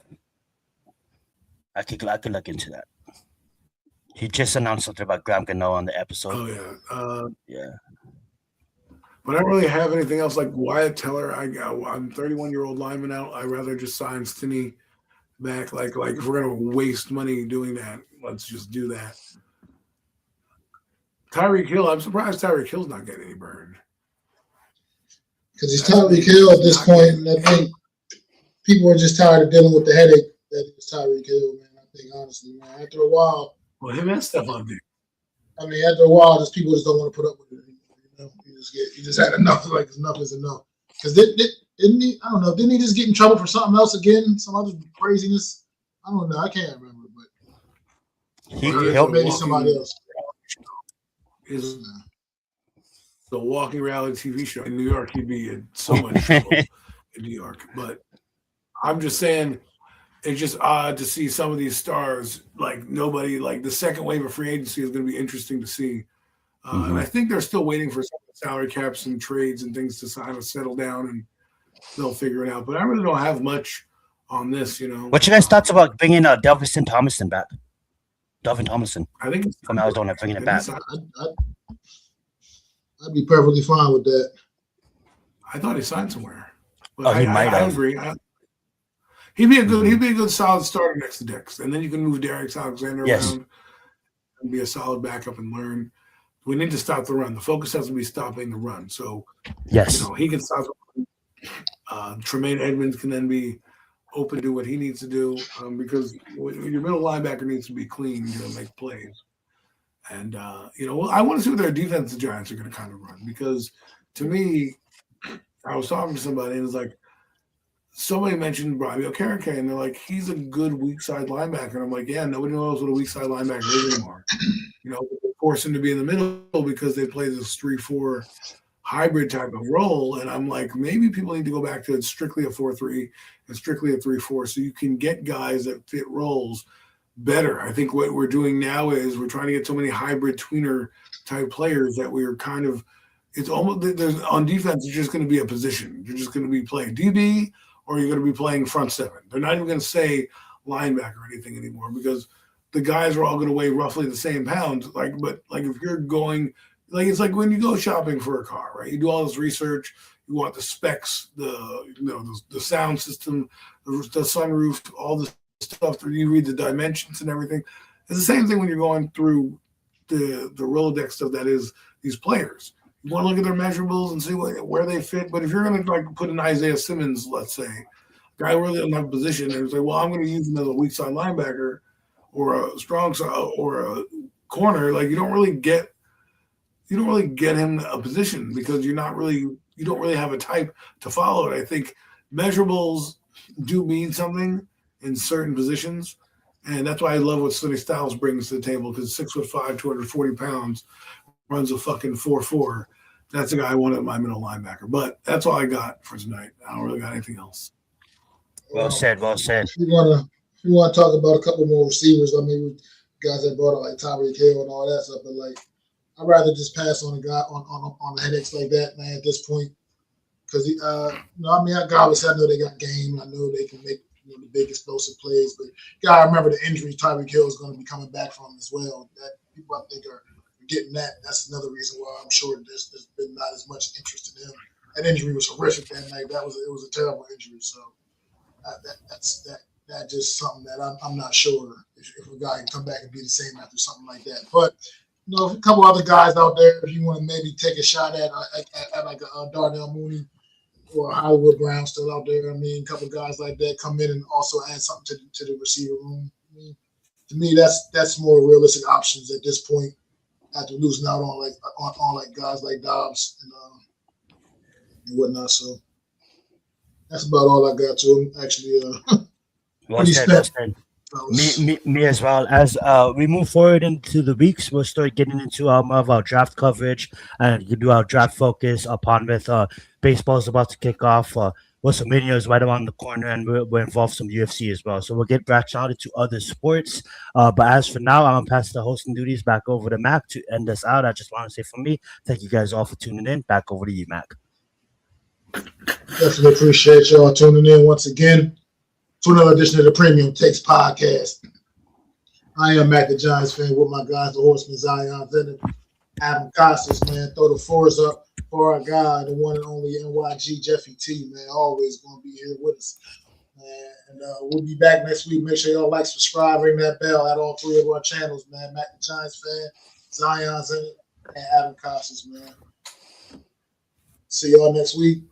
I could look into that. He just announced something about Graham Gano on the episode. Oh yeah, yeah. But I don't really have anything else like Wyatt Teller. I'm 31-year-old lineman out. I'd rather just sign Stinney back. Like if we're gonna waste money doing that, let's just do that. Tyreek Hill, I'm surprised Tyreek Hill's not getting any burn. Because he's Tyreek Hill at this point, and I think people are just tired of dealing with the headache that is Tyreek Hill, man. I think honestly, man, after a while. Well, him and Stephon Diggs. I mean, after a while, just people just don't want to put up with it anymore. You know, you just had enough. Like enough is enough. Because didn't he? I don't know. Didn't he just get in trouble for something else again? Some other craziness. I don't know. I can't remember, but maybe somebody else. Is the walking reality TV show in New York? He'd be in so much trouble in New York. But I'm just saying, it's just odd to see some of these stars. Like nobody, like the second wave of free agency is going to be interesting to see. And I think they're still waiting for some salary caps and trades and things to kind of settle down, and they'll figure it out. But I really don't have much on this, you know. What's your guys' thoughts about bringing Delvin Tomlinson back? Delvin Tomlinson. I think from Arizona, bringing it back. I'd be perfectly fine with that. I thought he signed somewhere. But he might have. I agree. He'd be a good solid starter next to Dix, and then you can move Darius Alexander around and be a solid backup and learn. We need to stop the run. The focus has to be stopping the run. So, yes, you know, he can stop the run. Tremaine Edmonds can then be open to do what he needs to do because your middle linebacker needs to be clean to make plays. And, you know, I want to see what their defensive Giants are going to kind of run because to me, I was talking to somebody and it's like, somebody mentioned Bobby Okereke, and they're like, he's a good weak side linebacker. And I'm like, yeah, nobody knows what a weak side linebacker is anymore. You know, they force him to be in the middle because they play this 3-4 hybrid type of role. And I'm like, maybe people need to go back to it's strictly a 4-3 and strictly a 3-4 so you can get guys that fit roles better. I think what we're doing now is we're trying to get so many hybrid tweener type players that we're kind of it's almost there's on defense it's just going to be a position. You're just going to be playing DB or you're going to be playing front seven. They're not even going to say linebacker or anything anymore because the guys are all going to weigh roughly the same pounds. But if you're going it's like when you go shopping for a car, right? You do all this research. You want the specs, the sound system, the sunroof, all this stuff. You read the dimensions and everything. It's the same thing when you're going through the Rolodex stuff that is these players. You want to look at their measurables and see where they fit. But if you're going to put an Isaiah Simmons, let's say, guy really doesn't have a position, and say, well, I'm going to use him as a weak side linebacker or a strong side or a corner, you don't really get him a position because you don't really have a type to follow it. I think measurables do mean something in certain positions. And that's why I love what Sonny Styles brings to the table because 6'5", 240 pounds, runs a fucking 4.4. That's the guy I wanted my middle linebacker. But that's all I got for tonight. I don't really got anything else. Well said. If you want to talk about a couple more receivers, I mean, guys that brought up like Tyreek Hill and all that stuff, but I'd rather just pass on a guy on the headaches like that, man, at this point. Because obviously I know they got game. I know they can make the big explosive plays, but you gotta remember the injury Tyreek Hill is going to be coming back from as well. That people I think are getting that. That's another reason why I'm sure there's been not as much interest in him. That injury was horrific that night. It was a terrible injury. So that's just something that I'm not sure if a guy can come back and be the same after something like that. But a couple other guys out there, if you want to maybe take a shot at like a Darnell Mooney or Hollywood Brown still out there. I mean, a couple guys like that come in and also add something to the receiver room. I mean, to me, that's more realistic options at this point after losing out on guys like Dobbs and whatnot. So that's about all I got to him. Actually, well said. Me as well. As we move forward into the weeks, we'll start getting into more of our draft coverage and do our draft focus upon with baseball is about to kick off. We'll WrestleMania is right around the corner, and we're involved some UFC as well. So we'll get back out into other sports. But as for now, I'm gonna pass the hosting duties back over to Mac to end us out. I just want to say from me, thank you guys all for tuning in. Back over to you, Mac. Definitely appreciate y'all tuning in once again to another edition of the Premium Takes Podcast. I am Mac the Giants fan with my guys, the Horseman, Zion Venom, Adam Costas, man. Throw the fours up for our guy, the one and only NYG Jeffy T, man. Always going to be here with us. Man. And we'll be back next week. Make sure y'all like, subscribe, ring that bell at all 3 of our channels, man. Mac the Giants fan, Zion Venom, and Adam Costas, man. See y'all next week.